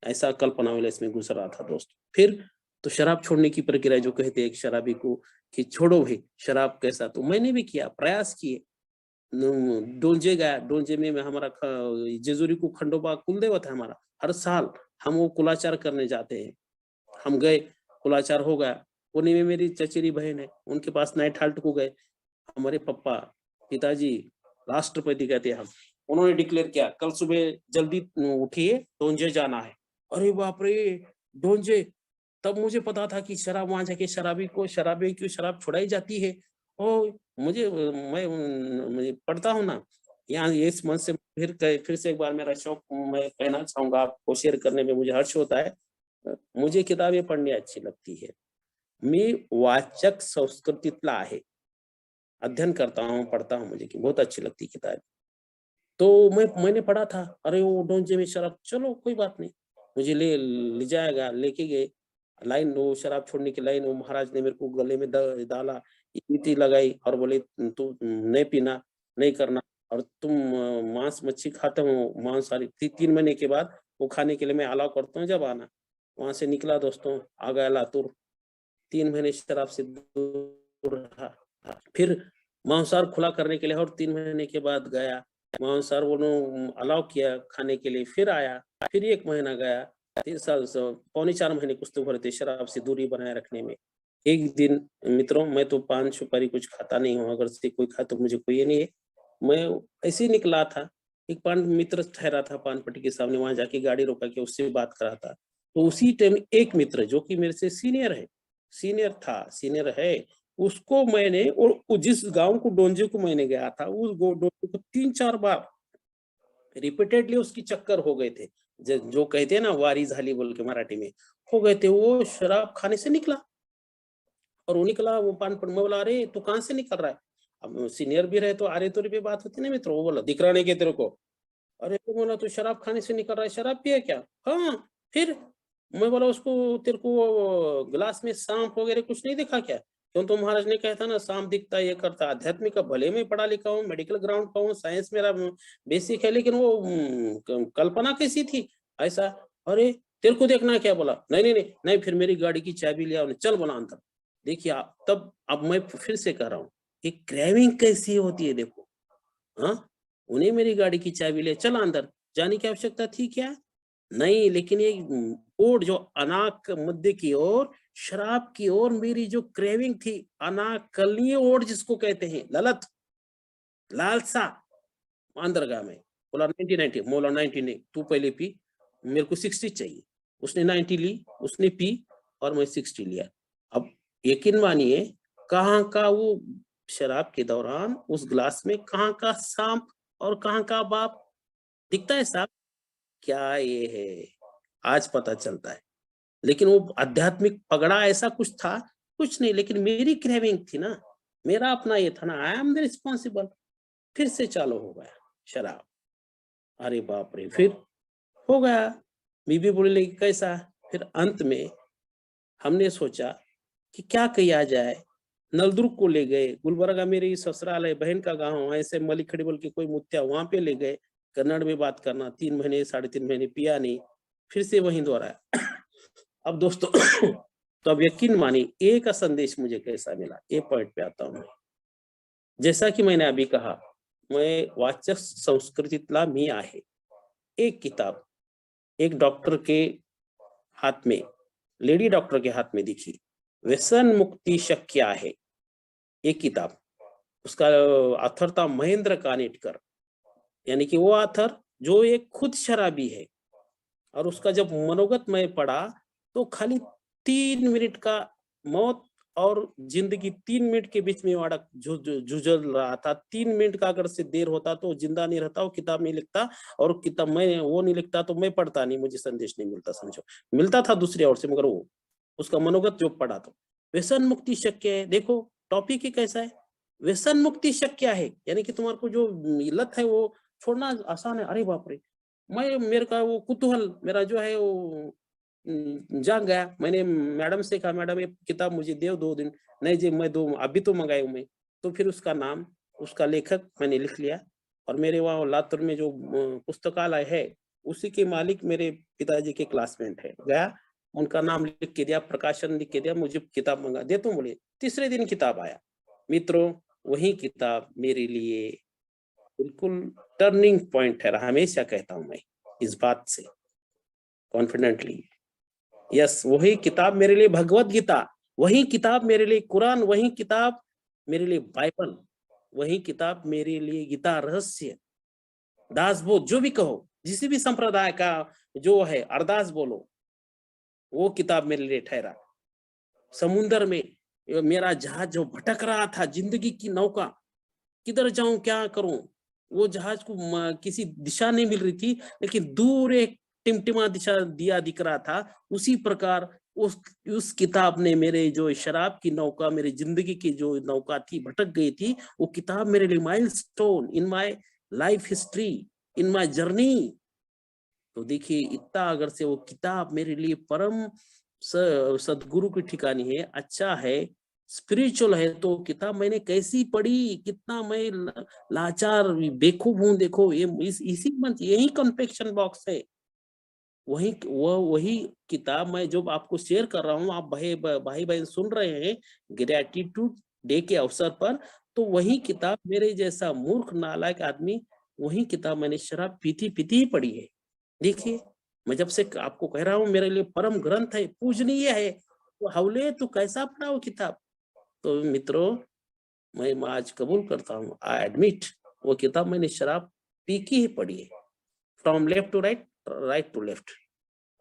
ऐसा कल्पना विलास में गुजरा था दोस्त। फिर तो शराब छोड़ने की प्रक्रिया जो कहते हैं एक शराबी को कि छोड़ो भाई शराब कैसा, तो मैंने भी किया, प्रयास किए। डोंजे गया, डोंजे में हमारा जेजुरी को खंडोबा कुलदेवत है हमारा, हर साल हम वो कुलाचार करने जाते हैं। हम गए, कुलाचार हो गया। पुणे में मेरी चचेरी बहन है, उनके पास नाइट हाल्ट को गए। हमारे पप्पा, पिताजी, राष्ट्रपति कहते हैं हम, उन्होंने डिक्लेयर किया कल सुबह जल्दी उठिए, डोंजे जाना है। अरे बाप रे, डोंजे! तब मुझे पता था कि शराब वहां जाके शराबी की शराब छुड़ाई जाती है। ओ मुझे पढ़ता हूँ ना, यहाँ इस मन से फिर से एक बार मेरा शौक मैं कहना चाहूंगा आपको, शेयर करने में मुझे हर्ष होता है। मुझे किताबें पढ़नी अच्छी लगती है। मी वाचक संस्कृतीतला आहे, अध्ययन करता हूँ, पढ़ता हूँ, मुझे की बहुत अच्छी लगती किताब। तो मैंने पढ़ा था, अरे वो डोंजे में शराब, चलो कोई बात नहीं, मुझे ले जाएगा, लेके गए। लाइन, वो शराब छोड़ने की लाइन, वो महाराज ने मेरे को गले में डाला, ईंटी लगाई और बोले तू नहीं पीना, नहीं करना, और तुम मांस मच्छी खाते हो, मांसाहारी 3 महीने के बाद वो खाने के लिए मैं अलाउ करता हूँ, जब आना। वहां से निकला दोस्तों, आ गया लातूर। 3 महीने शराब से दूर रहा। फिर मांसाहार खुला करने के लिए और 3 महीने के बाद गया, मांसाहार वो अलाउ किया खाने के लिए, फिर आया, फिर 1 महीना गया, 3 साल से पौने 4 महीने कुछ तो भरे थे शराब से दूरी बनाए रखने में। एक दिन मित्रों, मैं तो पान सुपारी कुछ खाता नहीं हूँ, अगर से कोई खाए तो मुझे कोई ये नहीं है। मैं ऐसे ही निकला था, एक पान मित्र ठहरा था पान पट्टी के सामने, वहां जाके गाड़ी रोका के उससे बात करा था। तो उसी टाइम एक मित्र जो कि मेरे से सीनियर है, सीनियर है, उसको मैंने, और जिस गांव को डोंजे को मैंने गया था, उस डोंजे को 3-4 बार रिपीटेडली उसकी चक्कर हो गए थे। जो कहते हैं ना वारी झाली बोल के मराठी में, हो गए थे। वो शराब खाने से निकला, और वो निकला, वो पान पर, मैं बोला अरे तू कहाँ से निकल रहा है? अब सीनियर भी रहे तो अरे तो पे बात होती ना मित्र। वो बोला दिख रहा नहीं क्या तेरे को? अरे तो बोला तू शराब खाने से निकल रहा है, शराब पिया क्या? हाँ। फिर मैं बोला उसको, तेरे को वो गिलास में सांप वगैरह कुछ नहीं दिखा क्या? क्यों तो महाराज ने कहा था ना, सांप दिखता है, ये करता। आध्यात्मिक का भले में पढ़ा लिखा हूँ, मेडिकल ग्राउंड का हूँ, साइंस मेरा बेसिक है, लेकिन वो कल्पना कैसी थी ऐसा? अरे तेरे को देखना क्या? बोला नहीं नहीं नहीं नहीं। फिर मेरी गाड़ी की चाबी लिया, चल बोला अंदर। देखिए आप, तब अब मैं फिर से कह रहा हूँ, एक क्रेविंग कैसी होती है देखो। हाँ, उन्हें मेरी गाड़ी की चाबी ले, चल अंदर, जाने की आवश्यकता थी क्या? नहीं, लेकिन ये ओर जो अनाक मध्य की ओर, शराब की ओर मेरी जो क्रेविंग थी, अनाकलनीय ओर जिसको कहते हैं, ललत, लालसा, अंदरगाह में। बोला 90 मोला 90 नहीं, तू पहले पी, मेरे को 60 चाहिए। उसने 90 ली, उसने पी, और मैं 60 लिया। अब यकीन मानिए, कहाँ का वो शराब के दौरान उस ग्लास में कहाँ का सांप और कहाँ का बाप दिखता है साहब? क्या ये है, आज पता चलता है। लेकिन वो आध्यात्मिक पगड़ा ऐसा कुछ था, कुछ नहीं, लेकिन मेरी क्रेविंग थी ना, मेरा अपना ये था ना, आई एम द रिस्पॉन्सिबल। फिर से चालू हो गया शराब। अरे बाप रे! फिर हो गया, बीबी बोलने लगी कैसा? फिर अंत में हमने सोचा कि क्या किया जाए। नलदुर्ग को ले गए, गुलबर्गा मेरी ससुराल है, बहन का गाँव है, ऐसे मलिकखड़ी बोल के कोई मुत्या, वहां पे ले गए। कन्नड़ में बात करना, 3 महीने 3.5 महीने पिया नहीं, फिर से वहीं दोहराया। अब दोस्तों, तो अब यकीन मानिए एक का संदेश मुझे कैसा मिला, ये पॉइंट पे आता हूं मैं। जैसा कि मैंने अभी कहा, मैं वाचक संस्कृतीतला मी आहे। एक किताब एक डॉक्टर के हाथ में, लेडी डॉक्टर के हाथ में दिखी, व्यसन मुक्ति शक्य आहे, एक किताब। उसका ऑथर था महेंद्र कानिटकर, यानी कि वो ऑथर जो एक खुद शराबी है। और उसका जब मनोगत मैं पढ़ा, तो खाली 3 मिनट का, मौत और जिंदगी 3 मिनट के बीच में वाड़ा जुझल रहा था। 3 मिनट का अगर से देर होता तो जिंदा नहीं रहता, वो किताब नहीं लिखता। और किताब मैं वो नहीं लिखता तो मैं पढ़ता नहीं, मुझे संदेश नहीं मिलता, समझो। मिलता था दूसरी ओर से, मगर वो उसका मनोगत जो पढ़ा तो व्यसन मुक्ति शक्य है। देखो टॉपिक ही कैसा है, व्यसन मुक्ति शक्य है, यानी कि तुम्हारे को जो लत है वो छोड़ना आसान है। अरे बाप रे! मैं, मेरे का वो कुतूहल मेरा जो है वो जाग गया। मैंने मैडम से कहा, मैडम ये किताब मुझे दो 2 दिन। नहीं जी, मैं दो अभी तो मंगाई हूँ मैं। तो फिर उसका नाम, उसका लेखक मैंने लिख लिया, और मेरे वहाँ लातूर में जो पुस्तकालय है उसी के मालिक मेरे पिताजी के क्लासमेट है। गया, उनका नाम लिख के दिया, प्रकाशन लिख के दिया, मुझे किताब मंगा दे, तो बोले। तीसरे दिन किताब आया। मित्रों, वही किताब मेरे लिए बिल्कुल टर्निंग पॉइंट है, हमेशा कहता हूं मैं इस बात से कॉन्फिडेंटली। यस, वही किताब मेरे लिए भगवत गीता, वही किताब मेरे लिए कुरान, वही किताब मेरे लिए बाइबल, वही किताब मेरे लिए गीता रहस्य, दासबोध, जो भी कहो, जिस भी संप्रदाय का जो है अरदास बोलो, वो किताब मेरे लिए ठहरा। समुन्दर में मेरा जहाज जो भटक रहा था, जिंदगी की नौका, किधर जाऊं क्या करूं, वो जहाज को किसी दिशा नहीं मिल रही थी, लेकिन दूर एक टिमटिमा दिशा दिया दिख रहा था। उसी प्रकार उस किताब ने मेरे जो शराब की नौका, मेरी जिंदगी की जो नौका थी भटक गई थी, वो किताब मेरे लिए milestone in my life history, in my journey. तो देखिए, इतना अगर से वो किताब मेरे लिए परम सदगुरु की ठिकानी है, अच्छा है, स्पिरिचुअल है, तो किताब मैंने कैसी पढ़ी, कितना मैं लाचार बेखूब हूँ। देखो, ये इसी मंच, यही कन्फेक्शन बॉक्स है, वही किताब मैं जो आपको शेयर कर रहा हूँ, आप भाई बहन सुन रहे हैं ग्रेटिट्यूड डे के अवसर पर, तो वही किताब मेरे जैसा मूर्ख नालायक आदमी, वही किताब मैंने शराब पीती पीती ही पढ़ी है। देखिए, मैं जब से आपको कह रहा हूँ मेरे लिए परम ग्रंथ है, पूजनीय है, तो हवले तो कैसा पढ़ा वो किताब। तो मित्रों, मैं आज कबूल करता हूँ, आई एडमिट, वो किताब मैंने शराब पी की ही पढ़ी है, from left to right, right to left.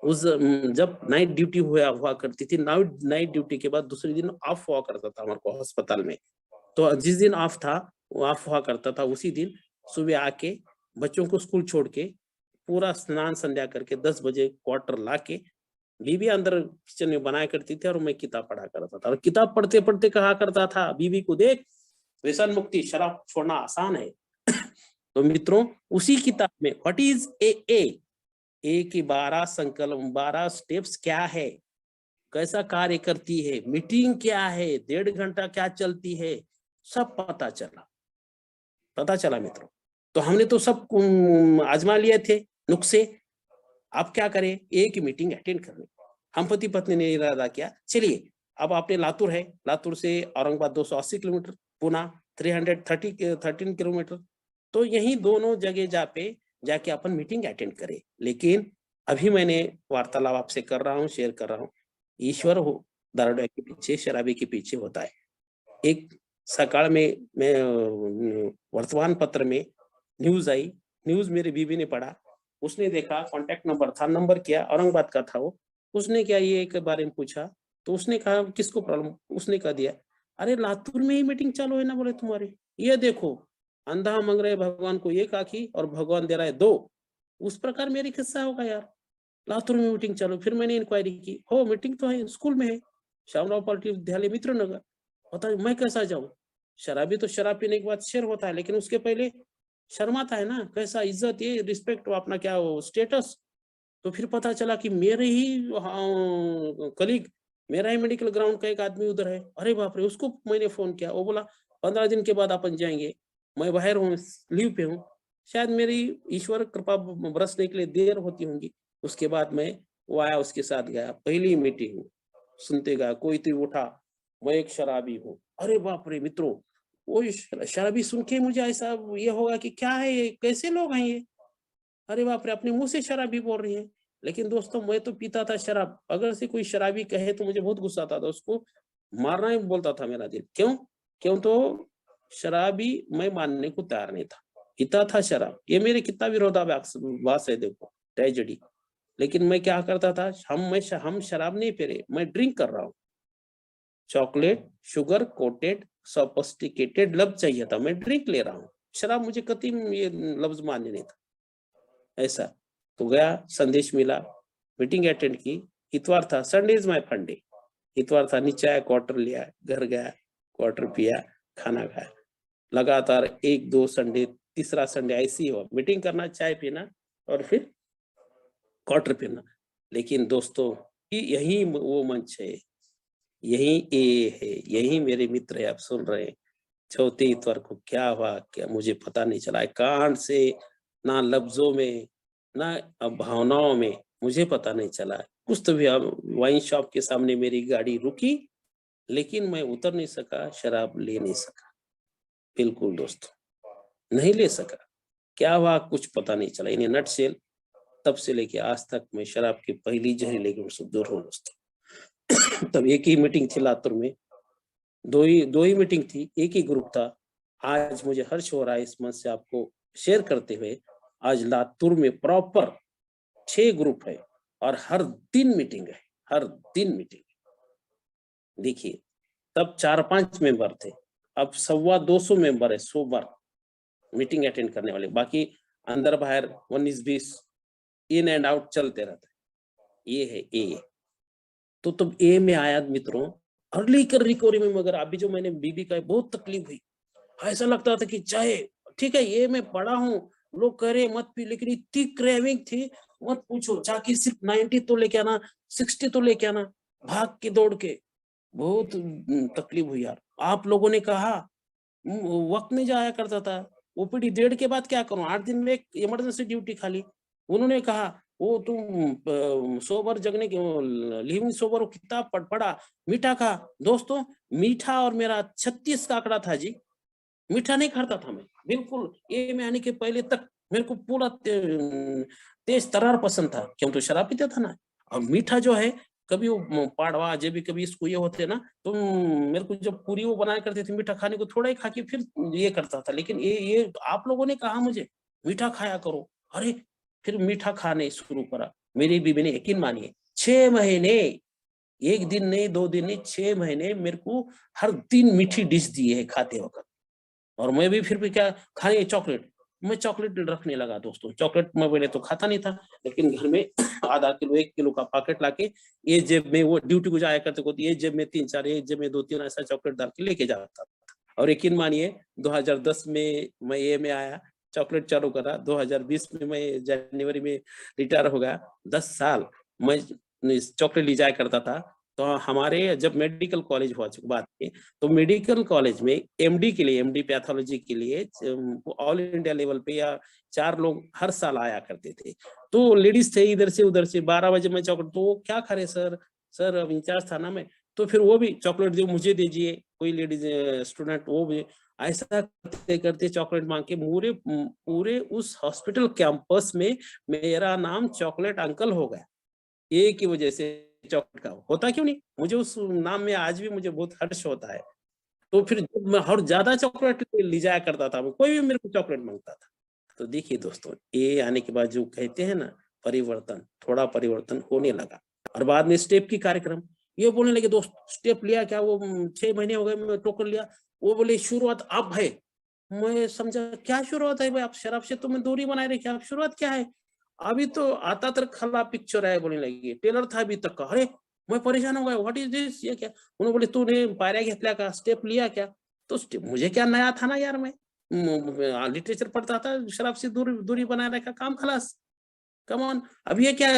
उस जब नाइट ड्यूटी हुआ करती थी, नाइट ड्यूटी के बाद दूसरे दिन ऑफ हुआ करता था हमारे को अस्पताल में, तो जिस दिन ऑफ था, वो ऑफ हुआ करता था, उसी दिन सुबह आके बच्चों को स्कूल छोड़ के पूरा स्नान संध्या करके 10 बजे क्वार्टर ला के बीवी अंदर किचन में बनाया करती थी, और मैं किताब पढ़ा करता था, और किताब पढ़ते पढ़ते कहा करता था बीवी को, देख, व्यसन मुक्ति, शराब छोड़ना आसान है। तो मित्रों, उसी किताब में व्हाट इज ए की 12 संकल्प, 12 स्टेप्स क्या है, कैसा कार्य करती है, मीटिंग क्या है, 1.5 घंटा क्या चलती है, सब पता चला मित्रों। तो हमने तो सब आजमा लिए थे नुस्खे। अब क्या करें, एक मीटिंग अटेंड करनी। हम पति पत्नी ने इरादा किया, चलिए, अब आपने लातूर है, लातूर से औरंगाबाद 280 किलोमीटर, पुणे 13 किलोमीटर, तो यही दोनों जगह जाके अपन मीटिंग अटेंड करें। लेकिन अभी मैंने वार्तालाप आपसे कर रहा हूँ, शेयर कर रहा हूँ, ईश्वर हो दारूड्या के पीछे, शराबी के पीछे होता है। एक सकाळ में मैं वर्तमान पत्र में न्यूज आई, न्यूज मेरी बीवी ने पढ़ा, उसने देखा, कांटेक्ट नंबर था, नंबर किया, औरंगाबाद का था वो, उसने क्या ये के बारे में पूछा, तो उसने कहा किसको प्रॉब्लम, उसने कहा दिया, अरे लातूर में ही मीटिंग चालू है ना, बोले तुम्हारे, ये देखो, अंधा मांग रहे भगवान को एक आंखी और भगवान दे रहा है 2, उस प्रकार मेरी किस्सा होगा यार, लातूर में मीटिंग चालू। फिर मैंने इंक्वायरी की, हो मीटिंग तो है, स्कूल में है, श्यामराव पार्टी विद्यालय मित्रनगर, पता मैं कैसा जाऊं, शराबी तो शराब पीने के बाद शेर होता है, लेकिन उसके पहले शर्माता है ना, कैसा इज्जत, ये रिस्पेक्ट, अपना क्या स्टेटस। तो फिर पता चला कि मेरे ही कलीग, मेरा ही मेडिकल ग्राउंड का एक आदमी उधर है। अरे बाप रे, उसको मैंने फोन किया, वो बोला 15 दिन के बाद अपन जाएंगे, मैं बाहर हूँ, लीव पे हूँ, शायद मेरी ईश्वर कृपा बरसने के लिए देर होती होंगी। उसके बाद मैं वो आया, उसके साथ गया, पहली मीटिंग सुनते गया, कोई तो उठा, मैं एक शराबी हूँ। अरे बाप रे मित्रों, वो शराबी सुन के मुझे ऐसा ये होगा कि क्या है ये, कैसे लोग हैं ये, अरे बाप रे, अपने मुंह से शराबी बोल रही है। लेकिन दोस्तों, मैं तो पीता था शराब, अगर से कोई शराबी कहे तो मुझे बहुत गुस्सा आता था, उसको मारना ही बोलता था मेरा दिल। क्यों तो शराबी मैं मानने को तैयार नहीं था, पीता था शराब, ये मेरे कितना विरोधाभास है, देखो ट्रेजेडी। लेकिन मैं क्या करता था, हम शराब नहीं पी रहे, मैं ड्रिंक कर रहा हूँ, चॉकलेट शुगर कोटेड सोफिस्टिकेटेड लफ्ज चाहिए था, मैं ड्रिंक ले रहा हूँ, शराब मुझे कभी ये लफ्ज मान्य नहीं था ऐसा। तो गया, संदेश मिला, मीटिंग अटेंड की, इतवार था, संडे इज माय फंडे, इतवार था, नीचे आया, क्वार्टर लिया, घर गया, क्वार्टर पिया, खाना खाया, लगातार 1-2 संडे, तीसरा संडे ऐसी हो, मीटिंग करना, चाय पीना, और फिर क्वार्टर पीना। लेकिन दोस्तों, यही वो मंच है, यही ए है, यही मेरे मित्र है, आप सुन रहे हैं, चौथे इतवार को क्या हुआ, क्या मुझे पता नहीं चला। कान से, ना लफ्जों में, ना भावनाओं में, मुझे पता नहीं चला। कुछ तो भी अब वाइन शॉप के सामने मेरी गाड़ी रुकी, लेकिन मैं उतर नहीं सका, शराब ले नहीं सका। बिल्कुल दोस्तों, नहीं ले सका। क्या हुआ कुछ पता नहीं चला। इन नटसेल तब से लेके आज तक मैं शराब की पहली जहरीले गुण से दूर हूँ दोस्तों। तब एक ही मीटिंग थी लातूर में, दो ही मीटिंग थी, एक ही ग्रुप था। आज मुझे हर्ष हो रहा है इस मंच से आपको शेयर करते हुए। आज लातूर में प्रॉपर 6 ग्रुप है और हर दिन मीटिंग है, हर दिन मीटिंग। देखिए, तब 4-5 मेंबर थे, अब 250 मेंबर है, 100 बार मीटिंग अटेंड करने वाले। बाकी अंदर बाहर 19-20 इन एंड आउट चलते रहता है। ये है ए। तो तब ए में आया मित्रों, अर्ली कर रिकवरी में। मगर अभी जो मैंने बीबी का बहुत तकलीफ हुई, ऐसा लगता था कि चाहे ठीक है ये मैं पढ़ा हूँ, लोग कह रहे मत पी, लेकिन इतनी क्रेविंग थी मत पूछो। जाके सिर्फ 90 तो लेके आना, 60 तो लेके आना, भाग के दौड़ के। बहुत तकलीफ हुई यार। आप लोगों ने कहा वक्त नहीं जाया करता था। ओपीडी 1.5 के बाद क्या करूं, 8 दिन में एक इमरजेंसी ड्यूटी खाली। उन्होंने कहा वो तुम सोबर जगने की लिविंग सोबर किताब पढ़ा, मीठा खा। दोस्तों, मीठा और मेरा 36 का आंकड़ा था जी। मीठा नहीं खाता था मैं, बिल्कुल। ये में आने के पहले तक मेरे को पूरा तेज तरार पसंद था, क्यों तो शराब पीता था ना। और मीठा जो है, कभी वो पाड़वा जब भी कभी इसको ये होते ना, तो मेरे को जब पूरी वो बनाया करते थे मीठा खाने को, थोड़ा ही खा के फिर ये करता था। लेकिन ये आप लोगों ने कहा मुझे मीठा खाया करो, अरे फिर मीठा खाने शुरू करा। मेरी बीवी ने, यकीन मानिए, 6 महीने, एक दिन नहीं, 2 दिन नहीं, 6 महीने मेरे को हर दिन मीठी डिश दी है खाते वक्त। और मैं भी फिर भी क्या खाने, चॉकलेट। मैं चॉकलेट रखने लगा दोस्तों। चॉकलेट मैं पहले तो खाता नहीं था, लेकिन घर में आधा किलो 1 किलो का पैकेट लाके ये जेब में, वो ड्यूटी को जाया करते को, ये जेब में 3-4, ये जेब में 2-3 ऐसा चॉकलेट डाल के लेके जाता था। और यकीन मानिए 2010 में मैं ये में आया, चॉकलेट चालू करा। 2020 में मैं जनवरी में रिटायर हो गया। 10 साल मैं चॉकलेट ले जाया करता था। तो हमारे जब मेडिकल कॉलेज हुआ बात की, तो मेडिकल कॉलेज में एमडी के लिए, एमडी पैथोलॉजी के लिए ऑल इंडिया लेवल पे या 4 लोग हर साल आया करते थे। तो लेडीज थे इधर से उधर से। 12 बजे मैं चॉकलेट, तो वो क्या खा रहे सर, सर अब इंचार्ज था ना मैं, तो फिर वो भी चॉकलेट दो मुझे दीजिए, कोई लेडीज स्टूडेंट वो भी ऐसा करते करते चॉकलेट मांग के पूरे पूरे उस हॉस्पिटल कैंपस में मेरा नाम चॉकलेट अंकल हो गया। एक ही वजह से, चॉकलेट का। होता क्यों नहीं, मुझे उस नाम में आज भी मुझे बहुत हर्ष होता है। तो फिर जब मैं और ज्यादा चॉकलेट ले जाया करता था, कोई भी मेरे को चॉकलेट मांगता था। तो देखिए दोस्तों, ये आने के बाद जो कहते हैं ना परिवर्तन, थोड़ा परिवर्तन होने लगा। और बाद में स्टेप की कार्यक्रम, ये बोलने लगे दोस्त स्टेप लिया क्या, वो 6 महीने हो गए मैं टोकन लिया। वो बोले शुरुआत अब है। मैं समझा क्या शुरुआत है भाई, आप शराब से तो मैं दूरी बनाए रखी, आप शुरुआत क्या है। अभी तो आता तर खला पिक्चर है बोलने लगी, टेलर था अभी तक का। अरे मैं परेशान हो गया, व्हाट इज दिस, ये क्या। उन्होंने बोले तूने पायऱ्या घेतल्या का, स्टेप लिया क्या। तो मुझे क्या नया था ना यार, मैं लिटरेचर पढ़ता था, शराब से दूरी बनाए रखा, काम खलास। कम ऑन, अब ये क्या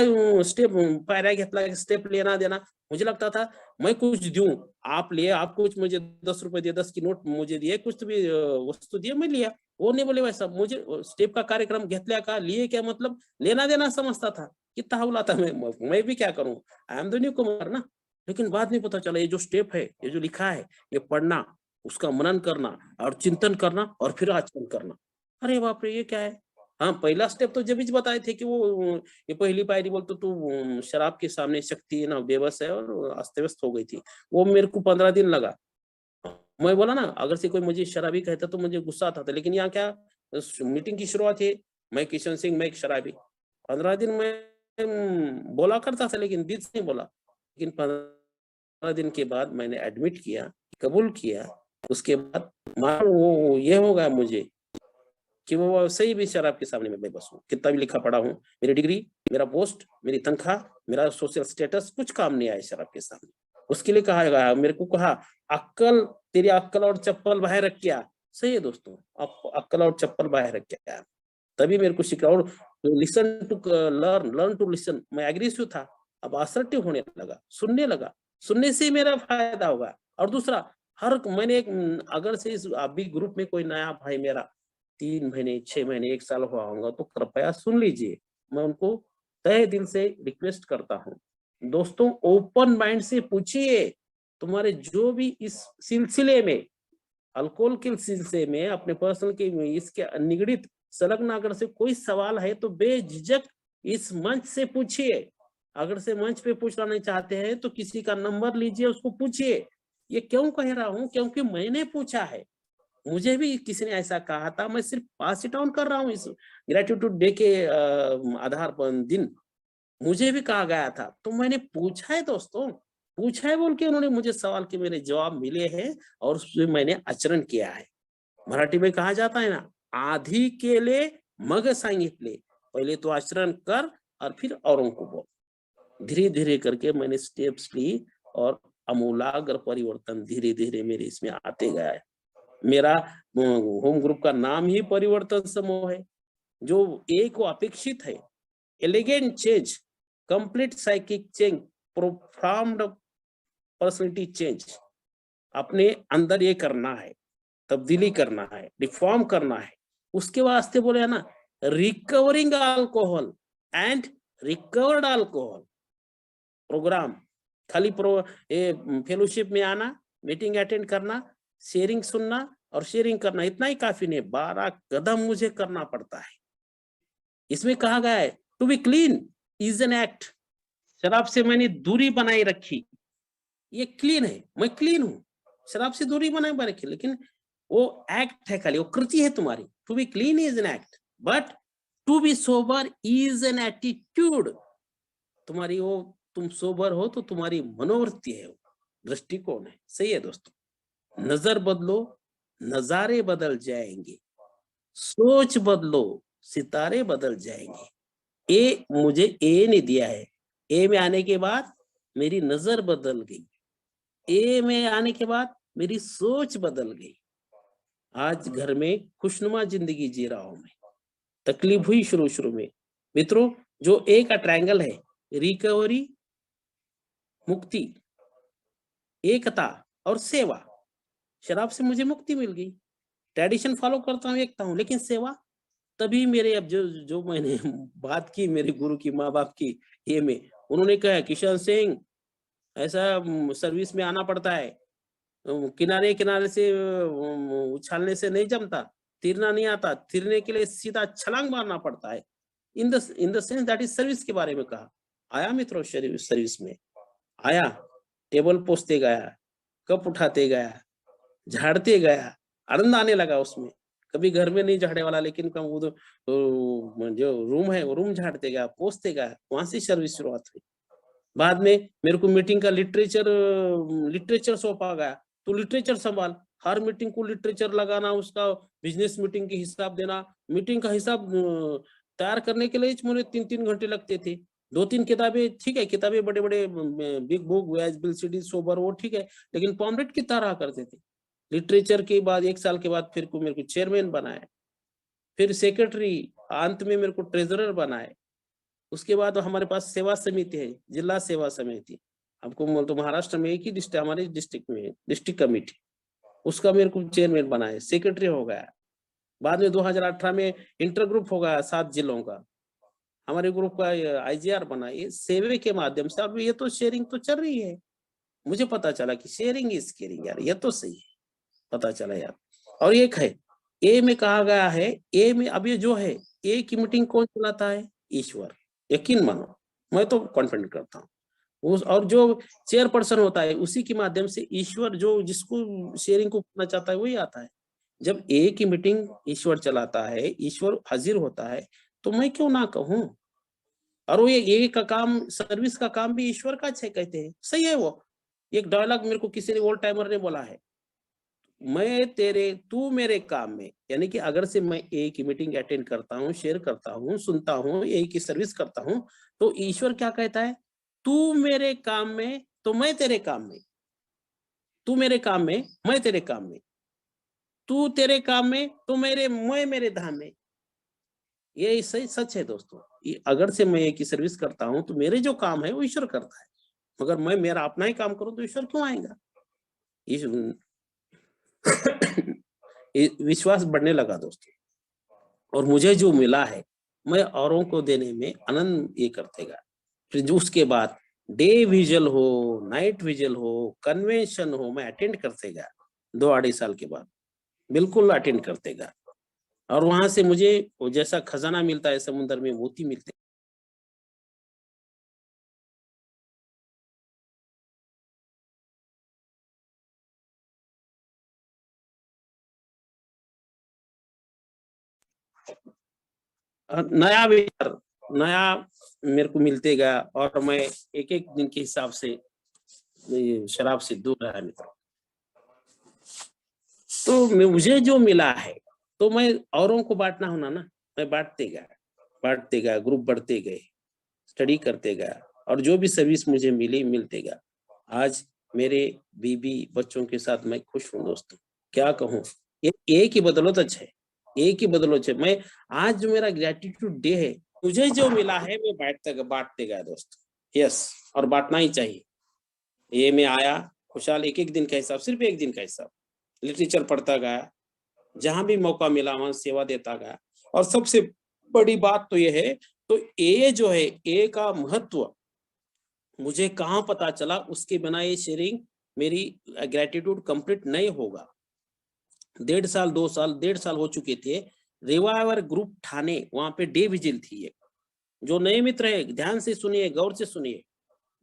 स्टेप पायऱ्या घेतला, स्टेप लेना देना। मुझे लगता था मैं कुछ दूं, आप लिए, आप कुछ मुझे 10 रुपए दिए, 10 की नोट मुझे दिए, कुछ तो भी वस्तु दिए, मैं लिया। वो नहीं बोले वैसा, मुझे स्टेप का कार्यक्रम घेतल्या का, लिए क्या मतलब लेना देना समझता था। कितना हौला था मैं भी क्या करूं, आई एम द न्यू कमर ना। लेकिन बाद में पता चला ये जो स्टेप है, ये जो लिखा है, ये पढ़ना, उसका मनन करना और चिंतन करना और फिर आचरण करना। अरे बाप रे, ये क्या है। हाँ, पहला स्टेप तो जब ही बताए थे कि वो ये पहली पायरी बोलते तू शराब के सामने शक्ति है ना, बेबस है और अस्त व्यस्त हो गई थी। वो मेरे को 15 दिन लगा। मैं बोला ना, अगर से कोई मुझे शराबी कहता तो मुझे गुस्सा आता था, लेकिन यहाँ क्या, मीटिंग की शुरुआत है, मैं किशन सिंह, मैं एक शराबी। 15 दिन में बोला करता था, लेकिन दिल से नहीं बोला। लेकिन 15 दिन के बाद मैंने एडमिट किया, कबूल किया। उसके बाद मानो वो ये हो गया मुझे कि वो सही भी शराब के सामने मैं बेबस हूँ। कितना भी लिखा पढ़ा हूँ, मेरी डिग्री, मेरा पोस्ट, मेरी तनख्वाह, मेरा सोशल स्टेटस कुछ काम नहीं आया शराब के सामने। उसके लिए कहा गया, मेरे को कहा अक्कल, तेरी अक्कल और चप्पल बाहर रख के आ। सही है दोस्तों, अक्कल और चप्पल बाहर रख के आ, तभी मेरे को सीखा। और listen to learn to listen, मैं एग्रेसिव था, अब असर्टिव होने लगा, सुनने लगा। सुनने से मेरा फायदा होगा। और दूसरा, मैंने एक अगर से इस अभी ग्रुप में कोई नया भाई मेरा 3 महीने 6 महीने 1 साल हुआ होगा तो कृपया सुन लीजिए। मैं उनको तहे दिल से रिक्वेस्ट करता हूँ। दोस्तों ओपन माइंड से पूछिए, तुम्हारे जो भी इस सिलसिले में अल्कोहल के सिलसिले में अपने पर्सनल के इसके निगड़ित संलग्न अगर से कोई सवाल है तो बेझिझक इस मंच से पूछिए। अगर से मंच पे पूछना नहीं चाहते हैं तो किसी का नंबर लीजिए, उसको पूछिए। ये क्यों कह रहा हूं? क्योंकि मैंने पूछा है, मुझे भी किसी ने ऐसा कहा था। मैं सिर्फ पास इट ऑन कर रहा हूँ इस ग्रेटिट्यूड डे के आधार पर दिन मुझे भी कहा गया था, तो मैंने पूछा है दोस्तों, पूछा है बोल के उन्होंने मुझे सवाल के मेरे जवाब मिले हैं और उसमें मैंने आचरण किया है। मराठी में कहा जाता है ना, आधी केले मग सांगितले, पहले तो आचरण कर और फिर औरों को बोल। धीरे धीरे करके मैंने स्टेप्स ली और आमूलाग्र परिवर्तन धीरे धीरे मेरे इसमें आते गया है। मेरा होम ग्रुप का नाम ही परिवर्तन समूह है। जो एक वो अपेक्षित है, elegant change, complete psychic change, profound personality change, अपने अंदर ये करना है, तब्दीली करना है, रिफॉर्म करना है। उसके वास्ते बोले है ना, recovering alcohol and recovered alcohol programme. खाली फेलोशिप में आना, मीटिंग अटेंड करना, शेयरिंग सुनना और शेयरिंग करना इतना ही काफी नहीं, 12 कदम मुझे करना पड़ता है। इसमें कहा गया है to be clean is an act. शराब से मैंने दूरी बनाई रखी, ये क्लीन है, मैं क्लीन हूं, शराब से दूरी बनाई रखी, लेकिन वो एक्ट है, खाली वो कृति है तुम्हारी। To be clean is an act but to be sober is an attitude. तुम्हारी वो तुम सोबर हो तो तुम्हारी मनोवृत्ति है, दृष्टिकोण है। सही है दोस्तों, नजर बदलो नजारे बदल जाएंगे, सोच बदलो सितारे बदल जाएंगे। ए मुझे ए ने दिया है, ए में आने के बाद मेरी नजर बदल गई, ए में आने के बाद मेरी सोच बदल गई। आज घर में खुशनुमा जिंदगी जी रहा हूं मैं। तकलीफ हुई शुरू शुरू में मित्रों, जो ए का ट्रायंगल है, रिकवरी, मुक्ति, एकता और सेवा। शराब से मुझे मुक्ति मिल गई, ट्रेडिशन फॉलो करता हूँ, एकता हूँ, लेकिन सेवा तभी मेरे अब जो जो मैंने बात की मेरे गुरु की माँ बाप की ये में, उन्होंने कहा किशन सिंह ऐसा सर्विस में आना पड़ता है, किनारे किनारे से उछालने से नहीं जमता, तीरना नहीं आता, तीरने के लिए सीधा छलांग मारना पड़ता है। In the sense that is service के बारे में कहा। आया मित्रों सर्विस में आया, टेबल पोसते गया, कप उठाते गया, झाड़ते गया, आनंद आने लगा उसमें। कभी घर में नहीं झाड़ने वाला, लेकिन वो जो रूम है वो रूम झाड़ते गया, पोसते गया, वहां से सर्विस शुरुआत हुई। बाद में मेरे को मीटिंग का लिटरेचर सौंपा गया, तो लिटरेचर संभाल, हर मीटिंग को लिटरेचर लगाना, उसका बिजनेस मीटिंग की हिसाब देना। मीटिंग का हिसाब तैयार करने के लिए मुझे 3-3 घंटे लगते थे। 2-3 किताबें ठीक है, किताबें बड़े बड़े big book bill city sober वो ठीक है, लेकिन पॉम्पलेट की तरह करते थे। लिटरेचर के बाद 1 साल के बाद फिर को मेरे को चेयरमैन बनाया, फिर सेक्रेटरी, अंत में मेरे को ट्रेजरर बनाए। उसके बाद हमारे पास सेवा समिति है, जिला सेवा समिति। आपको बोल तो महाराष्ट्र में एक ही डिस्ट्रिक्ट, हमारे डिस्ट्रिक्ट में डिस्ट्रिक्ट कमेटी, उसका मेरे को चेयरमैन बनाए, सेक्रेटरी हो गया। बाद में 2018 में इंटर ग्रुप हो गया 7 जिलों का, हमारे ग्रुप का आईजीआर बना। ये सेवे के माध्यम से अब ये तो शेयरिंग तो चल रही है। मुझे पता चला कि शेयरिंग इज केयरिंग, यार ये तो सही है, पता चला यार। और एक है ए में कहा गया है, ए में अब ये जो है, ए की मीटिंग कौन चलाता है? ईश्वर। यकीन मानो, मैं तो कॉन्फिडेंट करता हूँ उस, और जो चेयरपर्सन होता है उसी के माध्यम से ईश्वर जो जिसको शेयरिंग को करना चाहता है वही आता है। जब ए की मीटिंग ईश्वर चलाता है, ईश्वर हाजिर होता है, तो मैं क्यों ना कहूं। और वो ये का काम, सर्विस का काम भी ईश्वर का है कहते हैं। सही है वो। एक डायलॉग मेरे को किसी ने ओल्ड टाइमर ने बोला है, मैं तेरे तू मेरे काम में, यानी कि अगर से मैं ए की मीटिंग अटेंड करता हूँ, शेयर करता हूँ, सुनता हूँ, ए की सर्विस करता हूँ, तो ईश्वर क्या कहता है? तू मेरे काम में तो मैं तेरे काम में, तू मेरे काम में मैं तेरे काम में, तू तेरे काम में तो मैं मेरे धाम में। ये सही सच है दोस्तों। अगर से मैं ए की सर्विस करता हूँ तो मेरे जो काम है वो ईश्वर करता है, मगर मैं मेरा अपना ही काम करूँ तो ईश्वर क्यों आएगा? विश्वास बढ़ने लगा दोस्तों। और मुझे जो मिला है मैं औरों को देने में आनंद ये करते गया। फिर जो उसके बाद डे विजल हो, नाइट विजल हो, कन्वेंशन हो, मैं अटेंड करते गया 2-2.5 साल के बाद, बिल्कुल अटेंड करते गया। और वहां से मुझे वो जैसा खजाना मिलता है समुद्र में मोती मिलते। नया विचार, नया मेरे को मिलते गया और मैं एक एक दिन के हिसाब से ये शराब से दूर रहा मित्रों। तो मुझे जो मिला है तो मैं औरों को बांटना होना ना, मैं बांटते गया, ग्रुप बढ़ते गए, स्टडी करते गया और जो भी सर्विस मुझे मिली मिलते गया। आज मेरे बीबी बच्चों के साथ मैं खुश हूँ दोस्तों। क्या कहूँ, ये एक ही बदौलत है, एक ही बदौलत है। मैं आज जो मेरा ग्रेटिट्यूड डे है, मुझे जो मिला है मैं बांटते गया दोस्तों। यस, और बांटना ही चाहिए। ये मैं आया खुशहाल, एक एक दिन का हिसाब, सिर्फ एक दिन का हिसाब, लिटरेचर पढ़ता गया, जहां भी मौका मिला वहां सेवा देता गया। और सबसे बड़ी बात तो ये है, तो ए जो है, ए का महत्व मुझे कहाँ पता चला, उसके बिना ये शेयरिंग मेरी ग्रेटिट्यूड कंप्लीट नहीं होगा। 1.5 साल हो चुके थे। रिवाइवर ग्रुप ठाणे, वहां पे डे विजिल थी। एक जो नए मित्र है ध्यान से सुनिए, गौर से सुनिए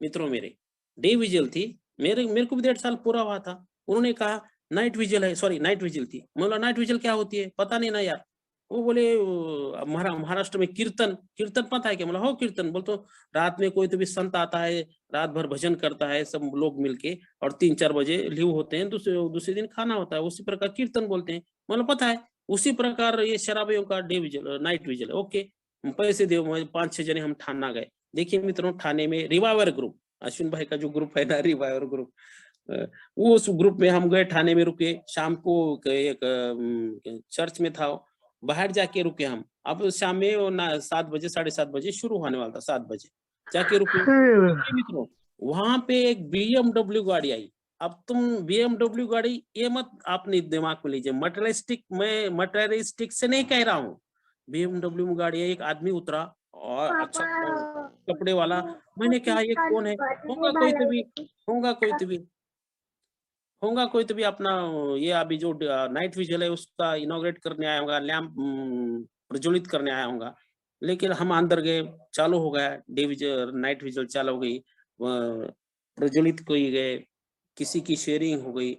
मित्रों मेरे, डे विजिल थी। मेरे को भी 1.5 साल पूरा हुआ था। उन्होंने कहा नाइट विजिल है, सॉरी नाइट विजिल थी। मैं बोला नाइट विजिल क्या होती है, पता नहीं ना यार। वो बोले महाराष्ट्र में कीर्तन, कीर्तन पता है क्या? बोला हो कीर्तन। बोल तो रात में कोई तो भी संत आता है, रात भर भजन करता है सब लोग मिलके, और 3-4 बजे लीव होते हैं, दूसरे दिन खाना होता है, उसी प्रकार कीर्तन बोलते हैं। मतलब पता है, उसी प्रकार ये शराबियों का डे विजिल, नाइट विजिल है। ओके, पैसे दो। 5-6 जने हम ठाना गए। देखिए मित्रों, ठाणे में रिवाइवर ग्रुप, अश्विन भाई का जो ग्रुप है ना, रिवाइवर ग्रुप, वो उस ग्रुप में हम गए, ठाणे में रुके। शाम को एक चर्च में था, बाहर जाके रुके हम। अब शाम में वो ना 7 बजे 7:30 बजे शुरू होने वाला था, 7 बजे जाके रुके। देखिए मित्रों, वहां पे एक BMW गाड़ी आई। अब तुम BMW गाड़ी ये मत अपने दिमाग में लीजिए, मटेरियलिस्टिक, मैं मटेरियलिस्टिक से नहीं कह रहा हूँ। BMW गाड़ी है, एक आदमी उतरा और अच्छा कपड़े वाला। मैंने कहा ये कौन है? होगा कोई तो भी, होगा कोई तो भी, होगा कोई तो भी अपना, ये अभी जो नाइट विजिल है उसका इनॉग्रेट करने आया होगा, लैंप प्रज्वलित करने आया होगा। लेकिन हम अंदर गए, चालू हो गया डे विजिल, नाइट विजिल चालू हो गई, प्रज्वलित किए गए, किसी की शेयरिंग हो गई,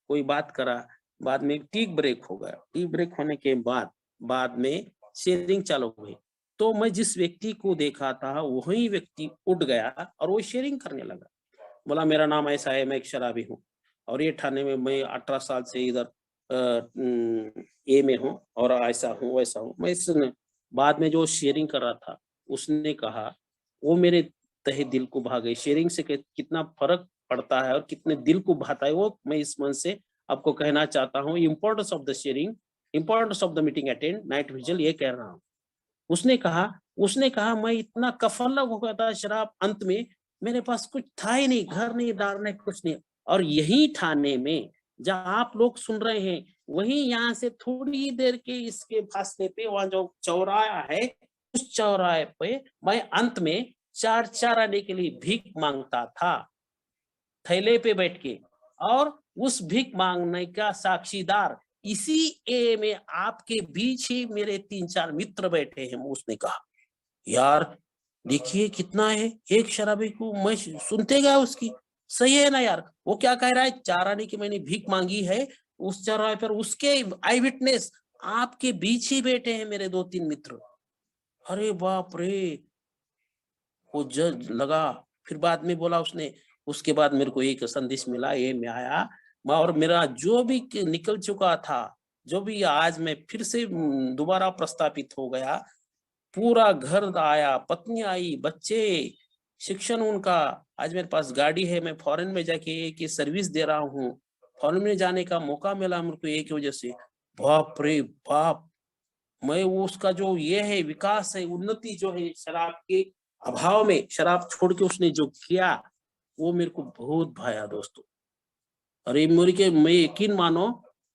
कोई बात करा। बाद में टी ब्रेक हो गया, टी ब्रेक होने के बाद में शेयरिंग चालू हो गई। तो मैं जिस व्यक्ति को देखा था वही व्यक्ति उठ गया और वो शेयरिंग करने लगा। बोला मेरा नाम ऐसा है, मैं एक शराबी हूँ और ये ठाणे में मैं 18 साल से इधर ए में हूँ और ऐसा हूँ वैसा हूँ। मैं इस बाद में जो शेयरिंग कर रहा था उसने कहा, वो मेरे तहे दिल को भा गई। शेयरिंग से कितना फर्क पड़ता है और कितने दिल को भाता है वो मैं इस मन से आपको कहना चाहता हूँ। Importance of the sharing, importance of the meeting attend night vigil, ये कह रहा हूँ। उसने कहा मैं इतना कफल्लग हो गया था शराब, अंत में मेरे पास कुछ था ही नहीं, घर नहीं, दार नहीं, कुछ नहीं। और यही ठाणे में जहाँ आप लोग सुन रहे हैं, वही यहाँ से थोड़ी देर के इसके फासले पे वहां जो चौराहा है, उस चौराहे पे मैं अंत में 4 आने के लिए भीख मांगता था, थैले पे बैठ के। और उस भीख मांगने का साक्षीदार इसी ए में आपके बीच ही मेरे 3-4 मित्र बैठे हैं। उसने कहा यार देखिए कितना है, एक शराबी को मैं सुनते गया उसकी, सही है ना यार। वो क्या कह रहा है, 4 आने की मैंने भीख मांगी है उस चौराहे पर, उसके आई विटनेस आपके बीच ही बैठे हैं मेरे 2-3 मित्र। अरे बाप रे, वो जज लगा। फिर बाद में बोला उसने, उसके बाद मेरे को एक संदेश मिला, ये मैं आया और मेरा जो भी निकल चुका था, जो भी आज मैं फिर से दोबारा प्रस्तापित हो गया। पूरा घर आया, पत्नी आई, बच्चे, शिक्षण उनका। आज मेरे पास गाड़ी है, मैं फॉरेन में जाके एक सर्विस दे रहा हूँ। फॉरेन में जाने का मौका मिला मेरे को एक वजह से। बाप रे बाप, मैं वो उसका जो ये है विकास है, उन्नति जो है शराब के अभाव में, शराब छोड़ के उसने जो किया, वो मेरे को बहुत भाया दोस्तों। अरे मेरे के मैं यकीन मानो,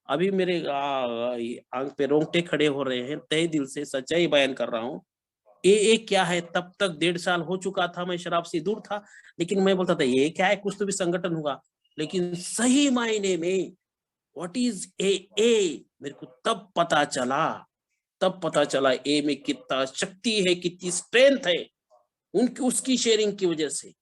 अभी मेरे आंख पे रोंगटे खड़े हो रहे हैं, तहे दिल से सच्चाई बयान कर रहा हूँ। ये क्या है, तब तक 1.5 साल हो चुका था, मैं शराब से दूर था, लेकिन मैं बोलता था ये क्या है, कुछ तो भी संगठन होगा। लेकिन सही मायने में व्हाट इज ए मेरे को तब पता चला ए में कितना शक्ति है, कितनी स्ट्रेंथ है, उनकी उसकी शेयरिंग की वजह से।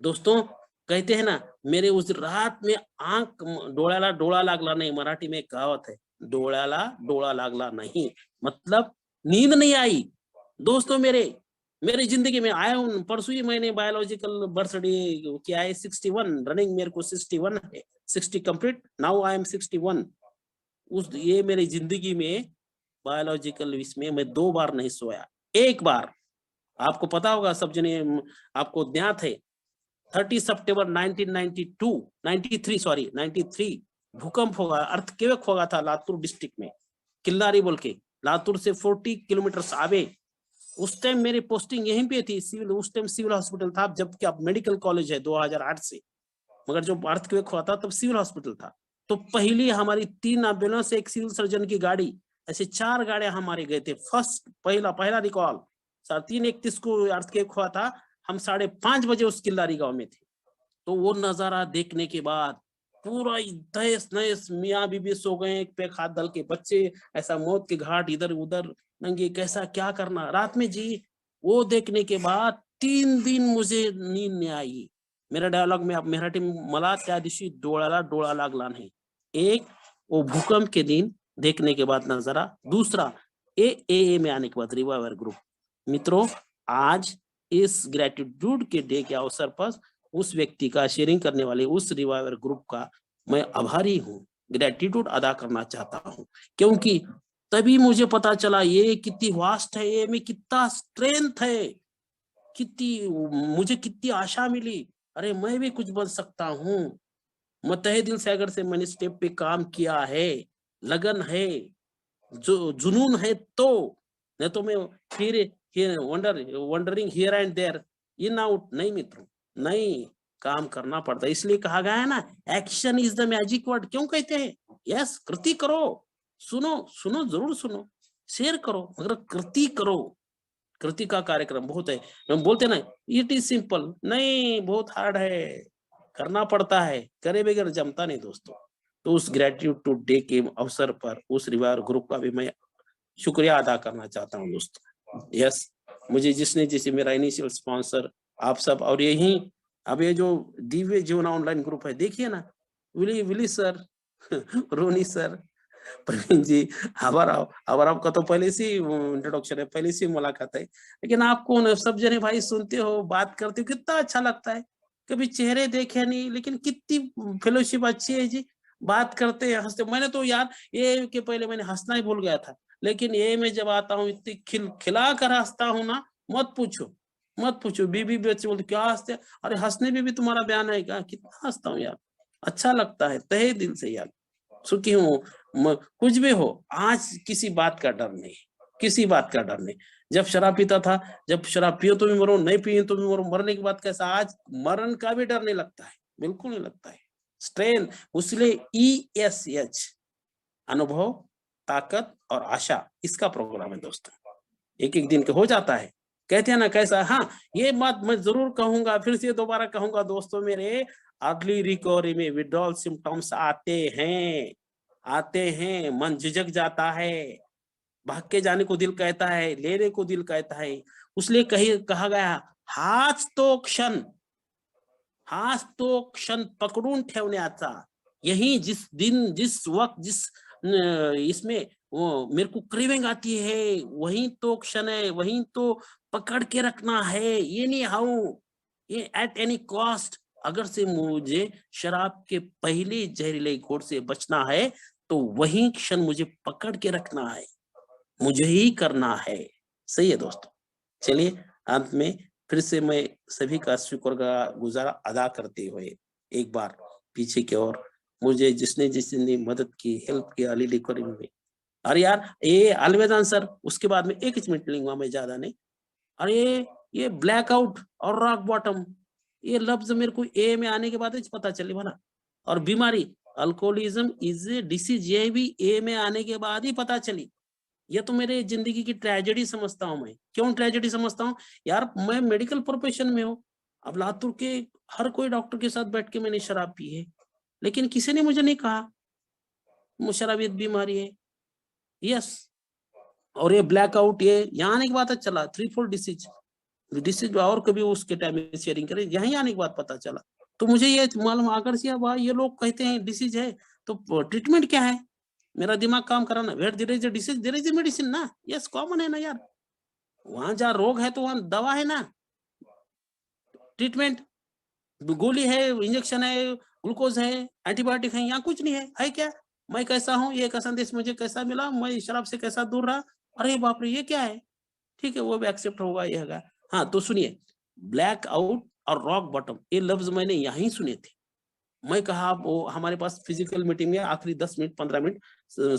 दोस्तों कहते हैं ना, मेरे उस रात में आंख डोळ्याला डोळा लागला नहीं, मराठी में एक कहावत है, डोळ्याला डोळा लागला नहीं, मतलब नींद नहीं आई। दोस्तों मेरे जिंदगी में आया हूँ, परसों ही मैंने बायोलॉजिकल बर्थडे किया है, 61 रनिंग, मेरे को 61 है, 60 कंप्लीट, नाउ आई एम 61। उस ये मेरी जिंदगी में बायोलॉजिकल इसमें मैं 2 बार नहीं सोया, 1 बार। आपको पता होगा, सब जने आपको ज्ञात है, 30 सितंबर 1992 93 सॉरी 93 भूकंप होगा, अर्थक्वेक होगा था लातूर डिस्ट्रिक्ट में, किल्लारी बोल के, लातूर से 40 किलोमीटर आगे। उस टाइम मेरी पोस्टिंग यहीं पे थी, सिविल, उस टाइम सिविल हॉस्पिटल था, जबकि अब मेडिकल कॉलेज है 2008 से, मगर जो अर्थक्वेक हुआ था तब सिविल हॉस्पिटल था। तो पहली हमारी 3 एम्बुलेंस, एक सिविल सर्जन की गाड़ी, ऐसे 4 गाड़ियां हमारे गए थे। फर्स्ट पहला रिकॉल 3:31 को अर्थक्वेक हुआ था, हम 5:30 बजे उस किल्लारी गांव में थे। तो वो नजारा देखने के बाद पूरा तहस नहस, मियाँ बीबी सो गए, एक पे हाथ डाल के, बच्चे ऐसा मौत के घाट इधर उधर नंगे, कैसा क्या करना रात में जी। वो देखने के बाद 3 दिन मुझे नींद नहीं आई। मेरा डायलॉग में, आप मराठी मला त्या दिवशी डोळ्याला डोळा लागला नहीं। एक वो भूकंप के दिन देखने के बाद नजारा, दूसरा ए में आने के बाद रिवाइवर ग्रुप। मित्रों, आज इस ग्रेटिट्यूड के डे के अवसर पर उस व्यक्ति का, शेयरिंग करने वाले उस रिवाइवर ग्रुप का मैं आभारी हूँ, ग्रेटिट्यूड अदा करना चाहता हूँ, क्योंकि तभी मुझे पता चला ये कितनी वास्ट है, ये में कितना स्ट्रेंथ है, कितनी मुझे कितनी आशा मिली, अरे मैं भी कुछ बन सकता हूँ। मैं तहे दिल से अगर से मैंने स्टेप पे काम किया है, लगन है, जो जुनून है, तो नहीं तो मैं फिर wandering here and there, in out नहीं मित्रों, नहीं, काम करना पड़ता है। इसलिए कहा गया है ना, action is the magic word. क्यों कहते हैं? यस, कृति करो, सुनो सुनो जरूर सुनो, शेयर करो, मगर कृति करो। कृति का कार्यक्रम बहुत है। हम बोलते ना इट इज सिंपल, नहीं, बहुत हार्ड है, करना पड़ता है, करे बगैर जमता नहीं दोस्तों। तो उस ग्रेटिट्यूड टू डे के अवसर पर उस रिवायर ग्रुप का भी मैं शुक्रिया अदा करना चाहता हूँ दोस्तों। यस, मुझे जिसने मेरा इनिशियल स्पॉन्सर आप सब, और यही अब ये जो दिव्य जीवन ऑनलाइन ग्रुप है, देखिए ना, विली सर रोनी सर, प्रवीण जी, आभार का तो पहले से इंट्रोडक्शन है, पहले से मुलाकात है, लेकिन आप कौन है? सब जने भाई सुनते हो, बात करते हो, कितना अच्छा लगता है। कभी चेहरे देखे नहीं, लेकिन कितनी फेलोशिप अच्छी है जी, बात करते हैं, हंसते। मैंने तो यार ये के पहले मैंने हंसना ही भूल गया था, लेकिन ये मैं जब आता हूँ इतनी खिला कर हंसता हूँ ना, मत पूछो। बीबी बच्चे बोलते क्या हंसते, अरे हंसने में भी तुम्हारा बयान है क्या? कितना हंसता हूँ यार, अच्छा लगता है तहे दिल से यार, सुखी हूँ। कुछ भी हो, आज किसी बात का डर नहीं, किसी बात का डर नहीं। जब शराब पीता था, जब शराब पियो तो भी मरो, नहीं पियो तो भी मरो, मरने के बाद कैसा, आज मरण का भी डर नहीं लगता है, बिल्कुल नहीं लगता है। स्ट्रेंथ, उसलिए ESH, अनुभव, ताकत और आशा, इसका प्रोग्राम है दोस्तों। एक एक दिन के हो जाता है, कहते हैं ना कैसा। हाँ, ये बात मैं जरूर कहूंगा, फिर से दोबारा कहूंगा दोस्तों मेरे, अर्ली रिकवरी में विड्रॉल सिम्टम्स आते हैं, मन झिझक जाता है, भाग के जाने को दिल कहता है, लेने को दिल कहता है। उसलिए कहा गया, हाच तो क्षण पकडून ठेवण्याचा, यही जिस दिन, जिस वक्त, जिस इसमें वो मेरे को क्रेविंग आती है, वही तो क्षण है, वही तो पकड़ के रखना है। ये नहीं हाउ, ये एट एनी कॉस्ट, अगर से मुझे शराब के पहले जहरीले घोट से बचना है, तो वही क्षण मुझे पकड़ के रखना है, मुझे ही करना है। सही है दोस्तों। चलिए, अंत में फिर से मैं सभी का शुक्र का गुजारा अदा करते हुए एक बार पीछे की ओर, मुझे जिसने मदद की, हेल्प किया अर्ली रिकवरी में। अरे यार, ये अलवेदान सर, उसके बाद में एक मिनट लूंगा मैं, ज्यादा नहीं। अरे ये ब्लैकआउट और रॉक बॉटम, ये लफ्ज मेरे को ए में आने के बाद ही पता चले बना। और बीमारी, अल्कोहलिज्म इज ए डिसीज, ये भी ए में आने के बाद ही पता चली। ये तो मेरे जिंदगी की ट्रेजेडी समझता हूँ मैं। क्यों ट्रेजेडी समझता हूँ यार, मैं मेडिकल प्रोफेशन में हूँ। अब लातूर के हर कोई डॉक्टर के साथ बैठ के मैंने शराब पी है, लेकिन किसी ने मुझे नहीं कहा शराबियत बीमारी है। यस, और ये ब्लैकआउट, ये यहाँ आने के बाद चला 3-4 डिसीज और कभी उसके टाइम में शेयरिंग करें, यहीं आने के बाद पता चला। तो मुझे ये मालूम आकर से अब ये लोग कहते हैं डिसीज है, तो ट्रीटमेंट क्या है? मेरा दिमाग काम कराना, where there is a disease there is a medicine ना। यस, कॉमन है ना यार, वहां जहाँ रोग है तो वहां दवा है ना, ट्रीटमेंट, गोली है, इंजेक्शन है, ग्लूकोज है, एंटीबायोटिक है, यहाँ कुछ नहीं है। है क्या? मैं कैसा हूँ, ये का संदेश मुझे कैसा मिला, मैं शराब से कैसा दूर रहा, अरे बाप रे ये क्या है, ठीक है वो भी एक्सेप्ट होगा, ये होगा। हाँ तो सुनिए, ब्लैक आउट और रॉक बॉटम, ये लफ्ज मैंने यहीं सुने थे। मैं कहा वो हमारे पास फिजिकल मीटिंग में आखिरी 10 मिनट 15 मिनट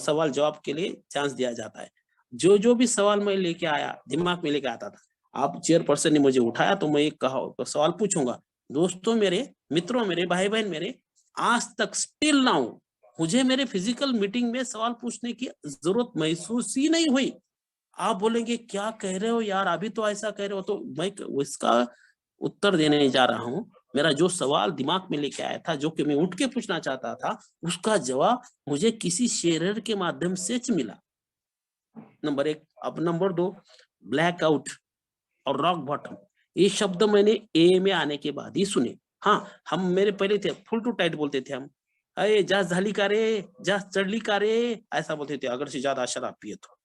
सवाल जवाब के लिए चांस दिया जाता है। जो जो भी सवाल मैं लेके आया, दिमाग में लेके आता था, आप चेयरपर्सन ने मुझे उठाया तो मैं एक कहा सवाल पूछूंगा। दोस्तों मेरे, मित्रों मेरे, भाई बहन मेरे, आज तक स्टिल नाउ मुझे मेरे फिजिकल मीटिंग में सवाल पूछने की जरूरत महसूस ही नहीं हुई। आप बोलेंगे क्या कह रहे हो यार, अभी तो ऐसा कह रहे हो, तो मैं इसका उत्तर देने जा रहा हूं। मेरा जो सवाल दिमाग में लेके आया था, जो कि मैं उठ के पूछना चाहता था, उसका जवाब मुझे किसी शेरर के माध्यम से मिला। नंबर 1। अब नंबर 2, ब्लैकआउट और रॉक बॉटम, ये शब्द मैंने ए में आने के बाद ही सुने। हाँ, हम मेरे पहले थे फुल टू टाइट बोलते थे हम, अरे जा झाली का रे, जा चढ़ली का रे, ऐसा बोलते थे अगर से ज्यादा शराब पिए तो।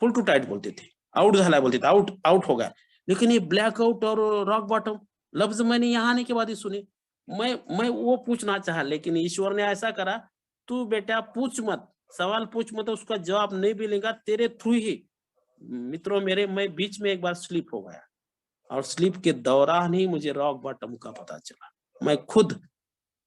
फुल टू टाइट बोलते थे, आउट झाला बोलते थे, आउट आउट हो गया। लेकिन ये ब्लैकआउट और रॉक बॉटम लफ्ज मैंने यहाँ आने के बाद ही सुने। मैं वो पूछना चाहा, लेकिन ईश्वर ने ऐसा करा, तू बेटा पूछ मत, सवाल पूछ मत, उसका जवाब नहीं मिलेगा तेरे थ्रू ही। मित्रों मेरे, मैं बीच में एक बार स्लीप हो गया, और स्लीप के दौरान ही मुझे रॉक बॉटम का पता चला। मैं खुद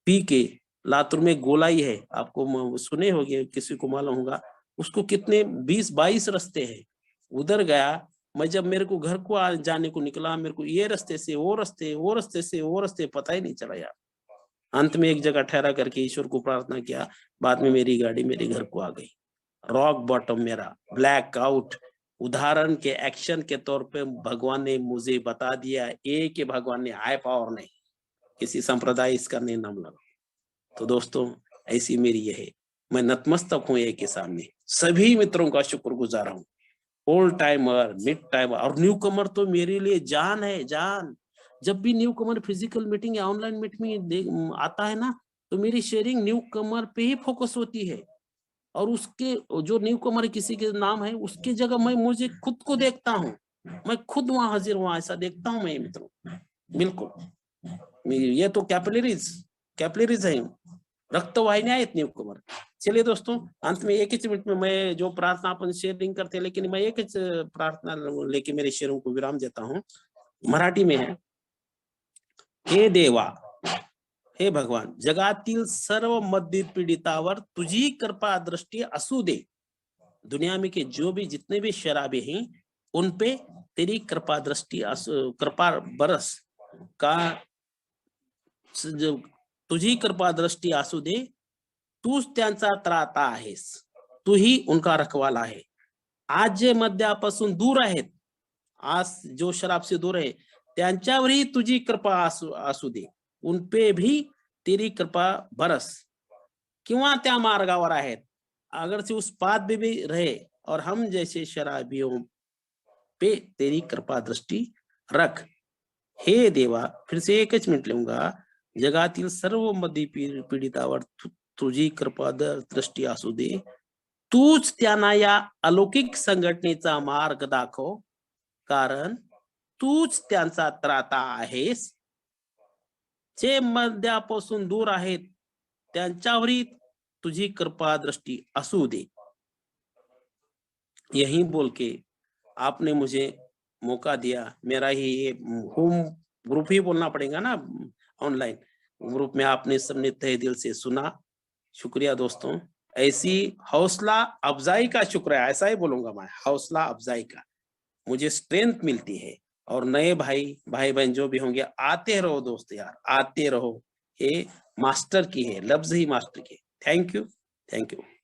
पी के, लातूर में गोलाई है, आपको सुने होंगे, किसी को मालूम होगा, उसको कितने 20-22 रास्ते हैं, उधर गया। मैं जब मेरे को घर को जाने को निकला, मेरे को ये रास्ते से वो रास्ते, वो रास्ते से वो रास्ते पता ही नहीं चला यार। अंत में एक जगह ठहरा करके ईश्वर को प्रार्थना किया, बाद में मेरी गाड़ी मेरे घर को आ गई। रॉक बॉटम मेरा, ब्लैक आउट, उदाहरण के एक्शन के तौर पे भगवान ने मुझे बता दिया, ए के भगवान ने, हाई पावर नहीं, किसी संप्रदाय इसका नहीं नाम लगा। तो दोस्तों ऐसी मेरी ये है, मैं नतमस्तक हूँ ए के सामने, सभी मित्रों का शुक्रगुजार हूँ, ओल्ड टाइमर, मिड टाइमर और न्यू कमर तो मेरे लिए जान है, जान। जब भी न्यू कमर फिजिकल मीटिंग या ऑनलाइन मीटिंग आता है ना, तो मेरी शेयरिंग न्यू कमर पे ही फोकस होती है, और उसके जो न्यू कमर किसी के नाम है उसकी जगह मैं मुझे खुद को देखता हूँ, मैं खुद वहां हाजिर हूँ, ऐसा देखता हूँ मैं मित्रों। बिल्कुल, ये तो कैपिलरीज है, रक्तवाहिनियां आहेत न्यू कमर। चलिए दोस्तों, अंत में एक ही मिनट में मैं जो प्रार्थना अपन शेयरिंग करते हैं, लेकिन मैं एक प्रार्थना लेके मेरे शेयरों को विराम देता हूँ। मराठी में है, हे देवा, हे भगवान, जगातील सर्व मद्य पीडितावर तुझी कृपा दृष्टि असू दे। दुनिया में के जो भी जितने भी शराबी हैं, उन पे तेरी कृपा दृष्टि, कृपा बरस का, तुझी कृपा दृष्टी असू दे, तूच त्यांचा त्राता आहेस, तूही उनका रखवाला आहे। आज जे मद्यापासून दूर आहेत, आज जो शराब से दूर है, त्यांच्यावरही तुझी कृपा असू दे, उनपे भी तेरी कृपा बरस। किंवा त्या मार्गावर आहेत, अगर से उस पाद में भी रहे, और हम जैसे शराबियों पे तेरी कृपा दृष्टि रख। हे देवा, फिर से एकच मिनिट लूंगा, जगातील सर्व मद्य पीडितावर तुझी कृपा दृष्टी असू दे, तूच त्यांना या अलौकिक संघटनेचा मार्ग दाखव, कारण तूच त्यांचा त्राता आहेस। जे मद्यापासून दूर आहेत, त्यांच्यावरही तुझी कृपा दृष्टि असू दे। यही बोल के आपने मुझे मौका दिया, मेरा ही ये होम ग्रुप ही बोलना पड़ेगा ना, ऑनलाइन ग्रुप में आपने सबने तहे दिल से सुना, शुक्रिया दोस्तों। ऐसी हौसला अफजाई का शुक्र है, ऐसा ही बोलूंगा मैं, हौसला अफजाई का मुझे स्ट्रेंथ मिलती है। और नए भाई बहन जो भी होंगे, आते रहो दोस्त यार, आते रहो, ये मास्टर की है, लफ्ज ही मास्टर की है। Thank you, thank you.